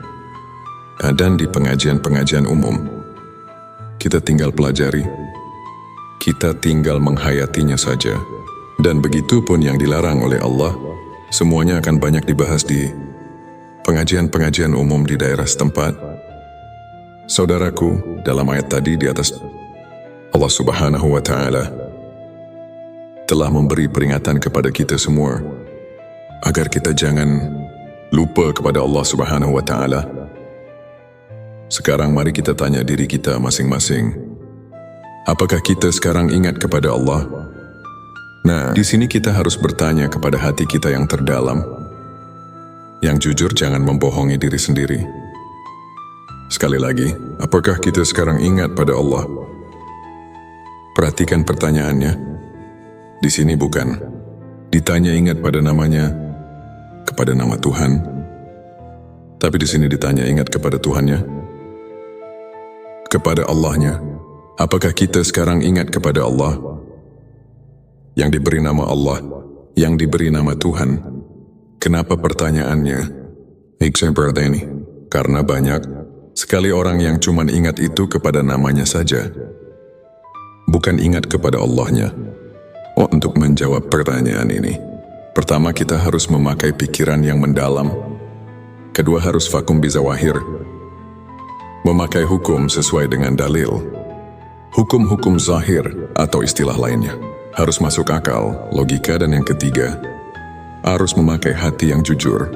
dan di pengajian-pengajian umum. Kita tinggal pelajari, kita tinggal menghayatinya saja. Dan begitu pun yang dilarang oleh Allah, semuanya akan banyak dibahas di pengajian-pengajian umum di daerah setempat. Saudaraku, dalam ayat tadi di atas, Allah Subhanahu wa Ta'ala telah memberi peringatan kepada kita semua agar kita jangan lupa kepada Allah Subhanahu wa Ta'ala. Sekarang mari kita tanya diri kita masing-masing, apakah kita sekarang ingat kepada Allah? Nah, di sini kita harus bertanya kepada hati kita yang terdalam. Yang jujur, jangan membohongi diri sendiri. Sekali lagi, apakah kita sekarang ingat pada Allah? Perhatikan pertanyaannya. Di sini bukan ditanya ingat pada namanya, kepada nama Tuhan, tapi di sini ditanya ingat kepada Tuhannya, kepada Allahnya. Apakah kita sekarang ingat kepada Allah? Yang diberi nama Allah, yang diberi nama Tuhan. Kenapa pertanyaannya seperti ini? Karena banyak sekali orang yang cuma ingat itu kepada namanya saja, bukan ingat kepada Allahnya. Untuk menjawab pertanyaan ini, pertama kita harus memakai pikiran yang mendalam. Kedua, harus vakum bizawahir, memakai hukum sesuai dengan dalil. Hukum-hukum zahir atau istilah lainnya harus masuk akal, logika, dan yang ketiga, harus memakai hati yang jujur.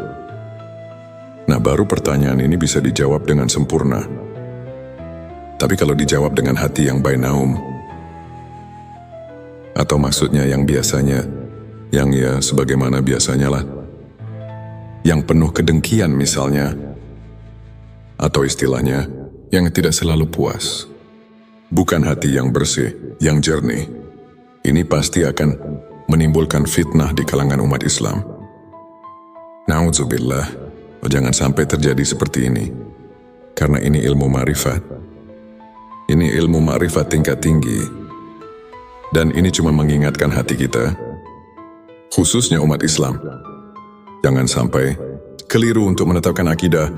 Nah, baru pertanyaan ini bisa dijawab dengan sempurna. Tapi kalau dijawab dengan hati yang bainaum, atau maksudnya yang biasanya, yang ya sebagaimana biasanya lah, yang penuh kedengkian misalnya, atau istilahnya, yang tidak selalu puas, bukan hati yang bersih, yang jernih, ini pasti akan menimbulkan fitnah di kalangan umat Islam. Na'udzubillah, jangan sampai terjadi seperti ini. Karena ini ilmu ma'rifat. Ini ilmu ma'rifat tingkat tinggi. Dan ini cuma mengingatkan hati kita, khususnya umat Islam. Jangan sampai keliru untuk menetapkan akidah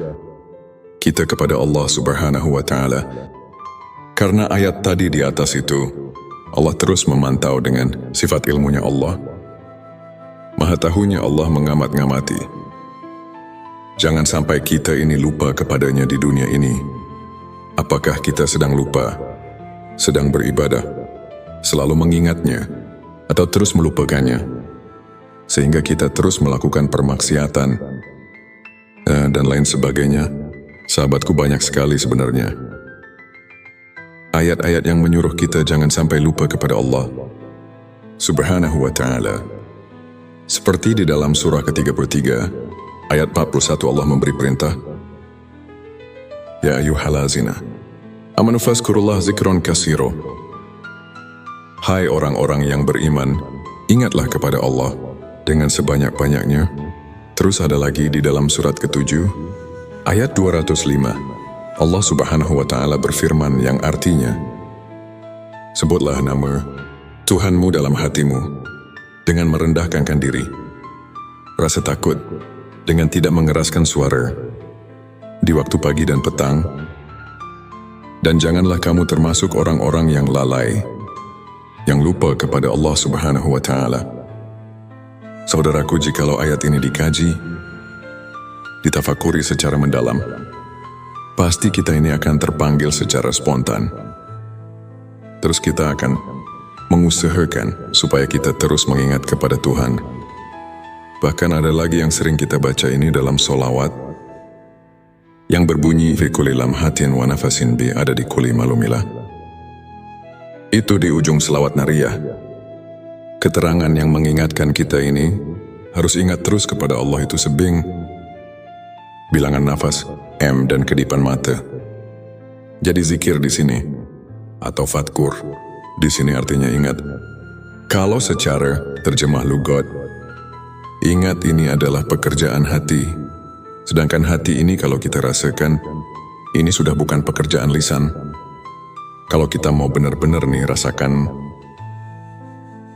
kita kepada Allah Subhanahu wa Ta'ala. Karena ayat tadi di atas itu, Allah terus memantau dengan sifat ilmunya Allah. Maha tahunya Allah mengamat-ngamati. Jangan sampai kita ini lupa kepadanya di dunia ini. Apakah kita sedang lupa, sedang beribadah, selalu mengingatnya, atau terus melupakannya, sehingga kita terus melakukan permaksiatan, dan lain sebagainya. Sahabatku, banyak sekali sebenarnya ayat-ayat yang menyuruh kita jangan sampai lupa kepada Allah Subhanahu wa Ta'ala. Seperti di dalam surah ke-33, ayat 41, Allah memberi perintah, Ya ayyuhallazina amanu fazkurullah zikron katsiro. Hai orang-orang yang beriman, ingatlah kepada Allah dengan sebanyak-banyaknya. Terus ada lagi di dalam surat ke-7, ayat 205, Allah Subhanahu wa Ta'ala berfirman yang artinya, sebutlah nama Tuhanmu dalam hatimu dengan merendahkan diri, rasa takut dengan tidak mengeraskan suara di waktu pagi dan petang, dan janganlah kamu termasuk orang-orang yang lalai, yang lupa kepada Allah Subhanahu wa Ta'ala. Saudaraku, jikalau ayat ini dikaji, ditafakuri secara mendalam, pasti kita ini akan terpanggil secara spontan. Terus kita akan mengusahakan supaya kita terus mengingat kepada Tuhan. Bahkan ada lagi yang sering kita baca ini dalam solawat, yang berbunyi, fi kulli lamhatin wa nafasin bi, ada di kulli malumilah. Itu di ujung selawat nariyah. Keterangan yang mengingatkan kita ini harus ingat terus kepada Allah itu sebing, bilangan nafas, M dan kedipan mata. Jadi zikir di sini atau fatkur di sini artinya ingat. Kalau secara terjemah lugat, ingat ini adalah pekerjaan hati. Sedangkan hati ini kalau kita rasakan, ini sudah bukan pekerjaan lisan. Kalau kita mau benar-benar nih rasakan,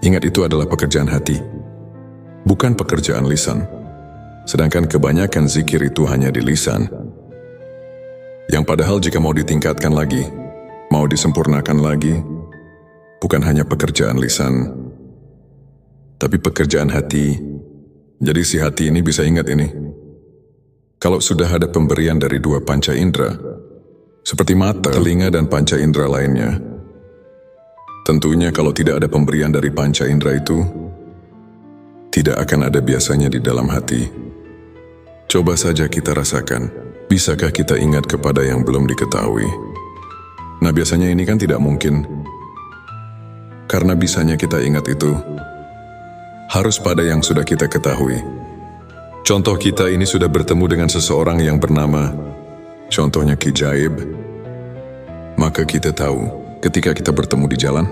ingat itu adalah pekerjaan hati, bukan pekerjaan lisan. Sedangkan kebanyakan zikir itu hanya di lisan. Yang padahal jika mau ditingkatkan lagi, mau disempurnakan lagi, bukan hanya pekerjaan lisan, tapi pekerjaan hati. Jadi si hati ini bisa ingat ini. Kalau sudah ada pemberian dari dua panca indera, seperti mata, telinga, dan panca indera lainnya, tentunya kalau tidak ada pemberian dari panca indera itu, tidak akan ada biasanya di dalam hati. Coba saja kita rasakan, bisakah kita ingat kepada yang belum diketahui? Nah biasanya ini kan tidak mungkin. Karena bisanya kita ingat itu harus pada yang sudah kita ketahui. Contoh kita ini sudah bertemu dengan seseorang yang bernama, contohnya Ki Jaib. Maka kita tahu ketika kita bertemu di jalan,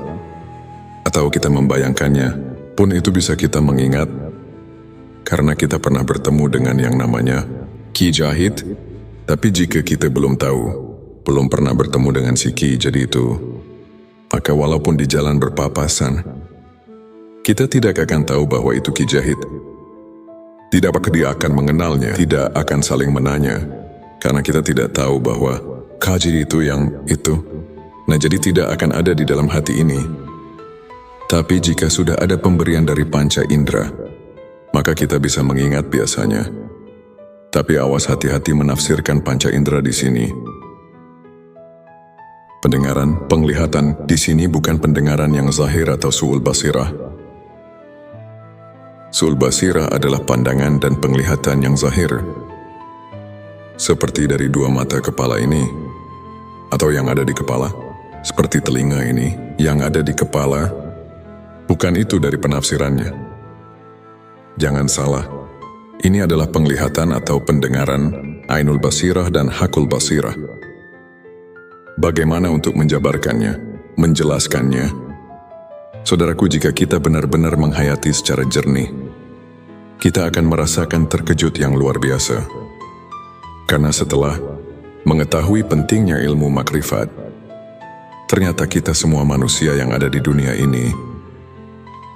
atau kita membayangkannya, pun itu bisa kita mengingat. Karena kita pernah bertemu dengan yang namanya Ki Jahid. Tapi jika kita belum tahu, belum pernah bertemu dengan si Ki jadi itu, maka walaupun di jalan berpapasan, kita tidak akan tahu bahwa itu Ki Jahid. Tidak apakah dia akan mengenalnya, tidak akan saling menanya, karena kita tidak tahu bahwa Kaji itu yang itu. Nah jadi tidak akan ada di dalam hati ini. Tapi jika sudah ada pemberian dari panca indera, maka kita bisa mengingat biasanya. Tapi awas hati-hati menafsirkan panca indera di sini. Pendengaran, penglihatan di sini bukan pendengaran yang zahir atau su'ul basirah. Su'ul basirah adalah pandangan dan penglihatan yang zahir. Seperti dari dua mata kepala ini, atau yang ada di kepala. Seperti telinga ini, yang ada di kepala. Bukan itu dari penafsirannya. Jangan salah, ini adalah penglihatan atau pendengaran, ainul basirah dan hakul basirah. Bagaimana untuk menjabarkannya, menjelaskannya? Saudaraku, jika kita benar-benar menghayati secara jernih, kita akan merasakan terkejut yang luar biasa. Karena setelah mengetahui pentingnya ilmu makrifat, ternyata kita semua manusia yang ada di dunia ini,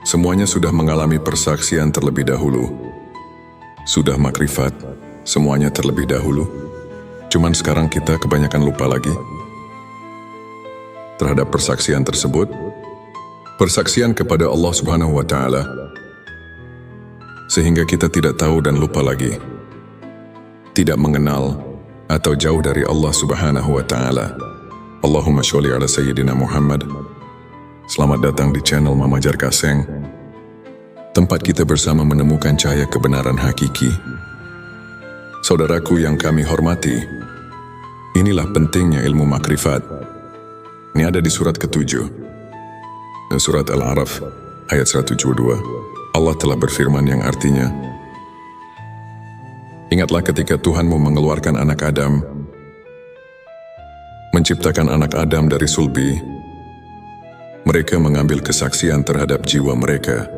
semuanya sudah mengalami persaksian terlebih dahulu. Sudah makrifat, semuanya terlebih dahulu. Cuman sekarang kita kebanyakan lupa lagi terhadap persaksian tersebut. Persaksian kepada Allah Subhanahu wa Ta'ala, sehingga kita tidak tahu dan lupa lagi, tidak mengenal atau jauh dari Allah Subhanahu wa Ta'ala. Allahumma sholli ala Sayyidina Muhammad. Selamat datang di channel Mama Jar Kaseng, tempat kita bersama menemukan cahaya kebenaran hakiki. Saudaraku yang kami hormati, inilah pentingnya ilmu makrifat. Ini ada di surat ke-7. Surat Al-A'raf ayat 172. Allah telah berfirman yang artinya, ingatlah ketika Tuhanmu mengeluarkan anak Adam, menciptakan anak Adam dari sulbi. Mereka mengambil kesaksian terhadap jiwa mereka.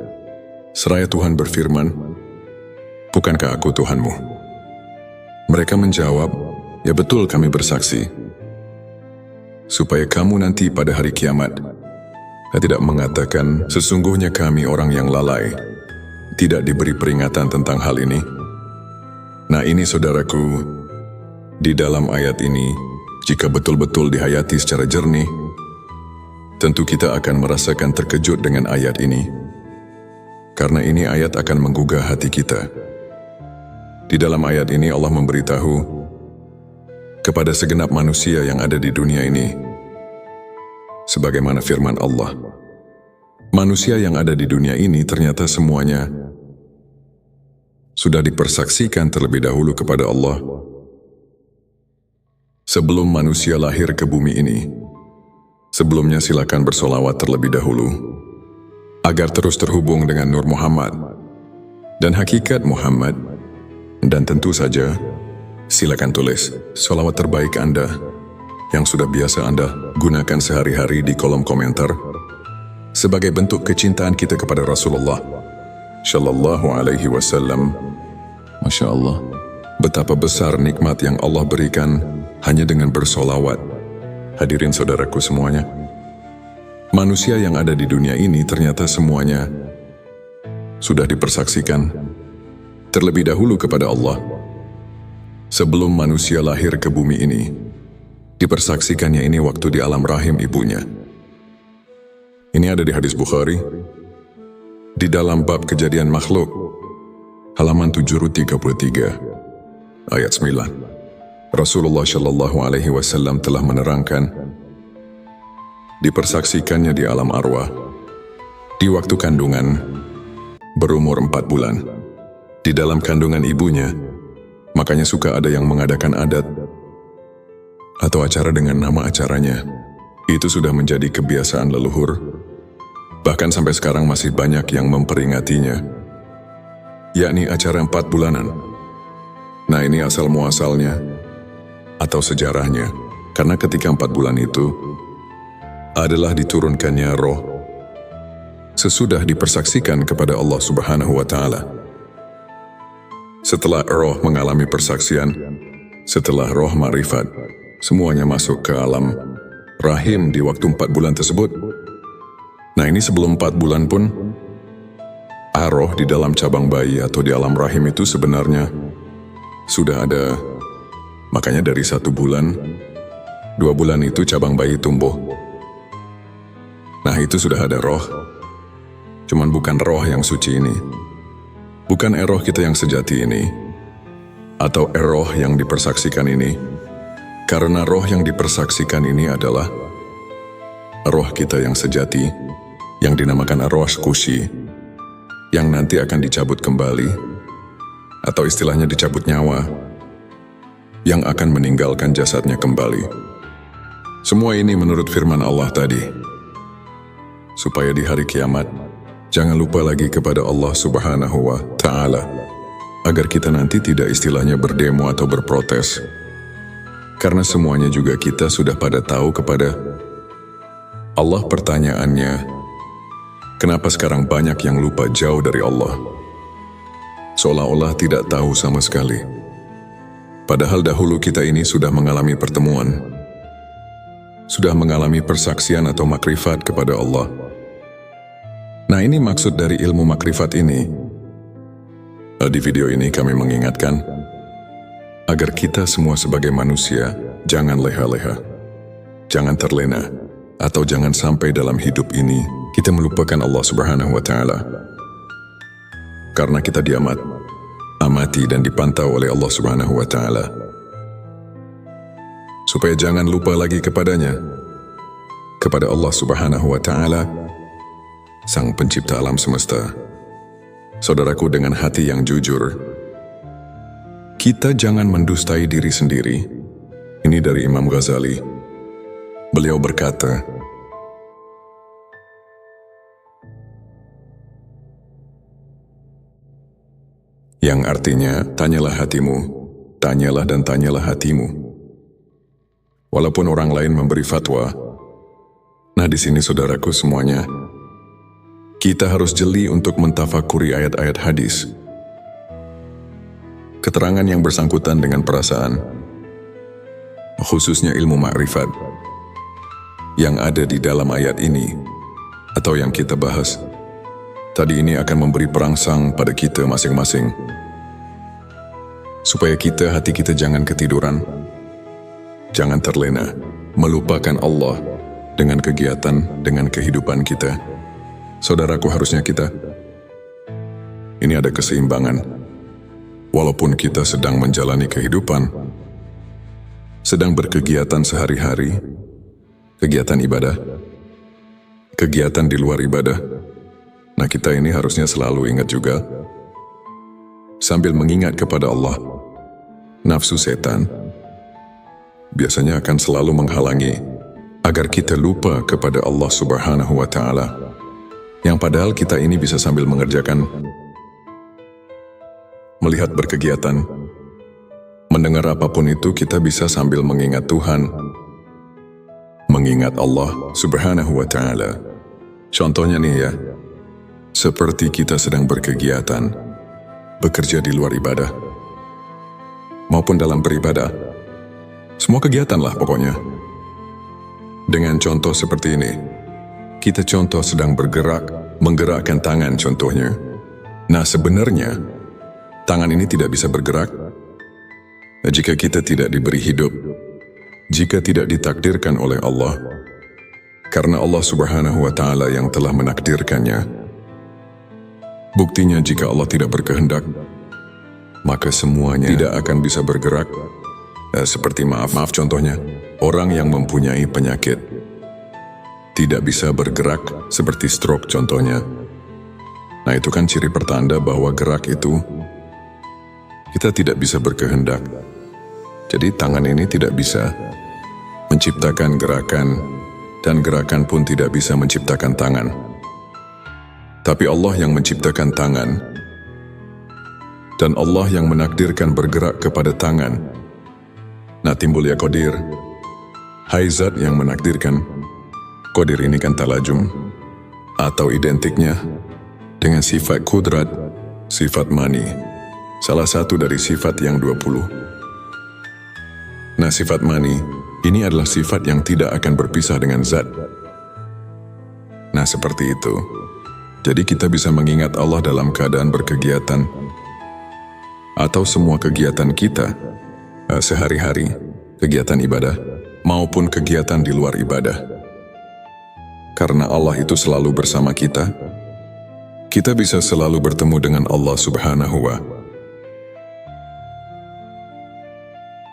Seraya Tuhan berfirman, bukankah aku Tuhanmu? Mereka menjawab, ya betul kami bersaksi. Supaya kamu nanti pada hari kiamat tidak mengatakan, sesungguhnya kami orang yang lalai, tidak diberi peringatan tentang hal ini. Nah ini saudaraku, di dalam ayat ini, jika betul-betul dihayati secara jernih, tentu kita akan merasakan terkejut dengan ayat ini. Karena ini ayat akan menggugah hati kita. Di dalam ayat ini Allah memberitahu kepada segenap manusia yang ada di dunia ini, sebagaimana firman Allah, manusia yang ada di dunia ini ternyata semuanya sudah dipersaksikan terlebih dahulu kepada Allah. Sebelum manusia lahir ke bumi ini, Sebelumnya silakan bersolawat terlebih dahulu, agar terus terhubung dengan Nur Muhammad dan hakikat Muhammad. Dan tentu saja, silakan tulis solawat terbaik Anda yang sudah biasa Anda gunakan sehari-hari di kolom komentar sebagai bentuk kecintaan kita kepada Rasulullah Shallallahu Alaihi Wasallam. Masya Allah, betapa besar nikmat yang Allah berikan hanya dengan bersolawat. Hadirin saudaraku semuanya, manusia yang ada di dunia ini ternyata semuanya sudah dipersaksikan terlebih dahulu kepada Allah. Sebelum manusia lahir ke bumi ini, dipersaksikannya ini waktu di alam rahim ibunya. Ini ada di hadis Bukhari, di dalam bab kejadian makhluk, halaman 733, ayat 9. Rasulullah Shallallahu Alaihi Wasallam telah menerangkan, dipersaksikannya di alam arwah, di waktu kandungan, berumur 4 bulan, di dalam kandungan ibunya. Makanya suka ada yang mengadakan adat atau acara dengan nama acaranya. Itu sudah menjadi kebiasaan leluhur. Bahkan sampai sekarang masih banyak yang memperingatinya, yakni acara 4 bulanan. Nah, ini asal muasalnya atau sejarahnya, karena ketika 4 bulan itu adalah diturunkannya roh sesudah dipersaksikan kepada Allah Subhanahu wa Ta'ala. Setelah roh mengalami persaksian, setelah roh ma'rifat, semuanya masuk ke alam rahim di waktu 4 bulan tersebut. Nah, ini sebelum 4 bulan pun, roh di dalam cabang bayi atau di alam rahim itu sebenarnya sudah ada. Makanya dari 1 bulan, 2 bulan itu cabang bayi tumbuh. Nah, itu sudah ada roh. Cuman bukan roh yang suci ini. Bukan roh kita yang sejati ini. Atau roh yang dipersaksikan ini. Karena roh yang dipersaksikan ini adalah roh kita yang sejati, yang dinamakan roh kusi, yang nanti akan dicabut kembali, atau istilahnya dicabut nyawa, yang akan meninggalkan jasadnya kembali. Semua ini menurut firman Allah tadi, supaya di hari kiamat, jangan lupa lagi kepada Allah Subhanahu wa Ta'ala, agar kita nanti tidak istilahnya berdemo atau berprotes. Karena semuanya juga kita sudah pada tahu kepada Allah. Pertanyaannya, kenapa sekarang banyak yang lupa jauh dari Allah? Seolah-olah tidak tahu sama sekali. Padahal dahulu kita ini sudah mengalami pertemuan, sudah mengalami persaksian atau makrifat kepada Allah. Nah, ini maksud dari ilmu makrifat ini. Di video ini kami mengingatkan agar kita semua sebagai manusia jangan leha-leha, jangan terlena, atau jangan sampai dalam hidup ini kita melupakan Allah Subhanahu wa Ta'ala. Karena kita amati dan dipantau oleh Allah Subhanahu wa Ta'ala. Supaya jangan lupa lagi kepadanya, kepada Allah Subhanahu wa Ta'ala, Sang Pencipta alam semesta. Saudaraku, dengan hati yang jujur, kita jangan mendustai diri sendiri. Ini dari Imam Ghazali. Beliau berkata, yang artinya, tanyalah hatimu, tanyalah dan tanyalah hatimu. Walaupun orang lain memberi fatwa. Nah, di sini saudaraku semuanya, kita harus jeli untuk mentafakuri ayat-ayat hadis. Keterangan yang bersangkutan dengan perasaan, khususnya ilmu makrifat, yang ada di dalam ayat ini, atau yang kita bahas tadi ini akan memberi perangsang pada kita masing-masing. Supaya hati kita jangan ketiduran, jangan terlena, melupakan Allah dengan kegiatan, dengan kehidupan kita. Saudaraku, harusnya kita ini ada keseimbangan. Walaupun kita sedang menjalani kehidupan, sedang berkegiatan sehari-hari, kegiatan ibadah, kegiatan di luar ibadah. Nah, kita ini harusnya selalu ingat juga, sambil mengingat kepada Allah. Nafsu setan biasanya akan selalu menghalangi agar kita lupa kepada Allah Subhanahu wa Ta'ala, yang padahal kita ini bisa sambil mengerjakan, melihat berkegiatan, mendengar apapun itu, kita bisa sambil mengingat Tuhan, mengingat Allah Subhanahu wa Ta'ala. Contohnya nih ya, seperti kita sedang berkegiatan, bekerja di luar ibadah, maupun dalam beribadah, semua kegiatan lah pokoknya. Dengan contoh seperti ini, kita contoh sedang bergerak, menggerakkan tangan contohnya. Nah sebenarnya, tangan ini tidak bisa bergerak jika kita tidak diberi hidup, jika tidak ditakdirkan oleh Allah, karena Allah Subhanahu wa Ta'ala yang telah menakdirkannya. Buktinya jika Allah tidak berkehendak, maka semuanya tidak akan bisa bergerak. Seperti maaf contohnya, orang yang mempunyai penyakit tidak bisa bergerak seperti stroke contohnya. Nah itu kan ciri pertanda bahwa gerak itu kita tidak bisa berkehendak. Jadi tangan ini tidak bisa menciptakan gerakan, dan gerakan pun tidak bisa menciptakan tangan. Tapi Allah yang menciptakan tangan, dan Allah yang menakdirkan bergerak kepada tangan. Nah timbul ya qadir. Hai zat yang menakdirkan. Qadir ini kan talajum, atau identiknya dengan sifat kudrat, sifat mani, salah satu dari sifat yang 20. Nah sifat mani ini adalah sifat yang tidak akan berpisah dengan zat. Nah seperti itu. Jadi kita bisa mengingat Allah dalam keadaan berkegiatan, atau semua kegiatan kita sehari-hari, kegiatan ibadah, maupun kegiatan di luar ibadah. Karena Allah itu selalu bersama kita, kita bisa selalu bertemu dengan Allah Subhanahu wa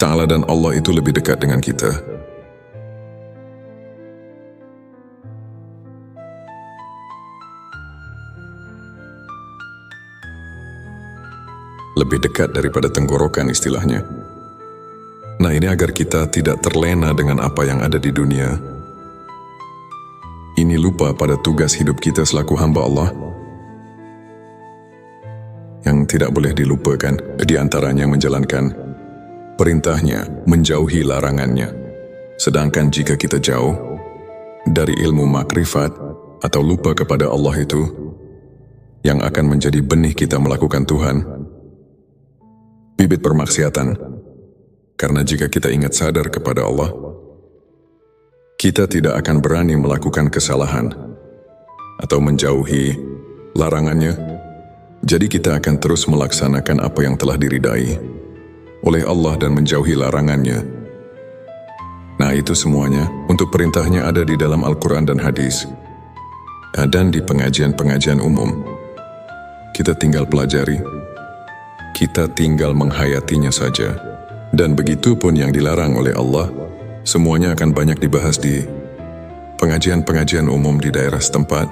Ta'ala, dan Allah itu lebih dekat dengan kita. Lebih dekat daripada tenggorokan istilahnya. Nah ini agar kita tidak terlena dengan apa yang ada di dunia. Ini lupa pada tugas hidup kita selaku hamba Allah. Yang tidak boleh dilupakan, di antaranya menjalankan perintahnya, menjauhi larangannya. Sedangkan jika kita jauh dari ilmu makrifat atau lupa kepada Allah itu, yang akan menjadi benih kita melakukan Tuhan, bibit permaksiatan. Karena jika kita ingat sadar kepada Allah, kita tidak akan berani melakukan kesalahan atau menjauhi larangannya. Jadi kita akan terus melaksanakan apa yang telah diridai oleh Allah dan menjauhi larangannya. Nah itu semuanya untuk perintahnya ada di dalam Al-Quran dan hadis, dan di pengajian-pengajian umum. Kita tinggal pelajari, kita tinggal menghayatinya saja. Dan begitu pun yang dilarang oleh Allah, semuanya akan banyak dibahas di pengajian-pengajian umum di daerah setempat,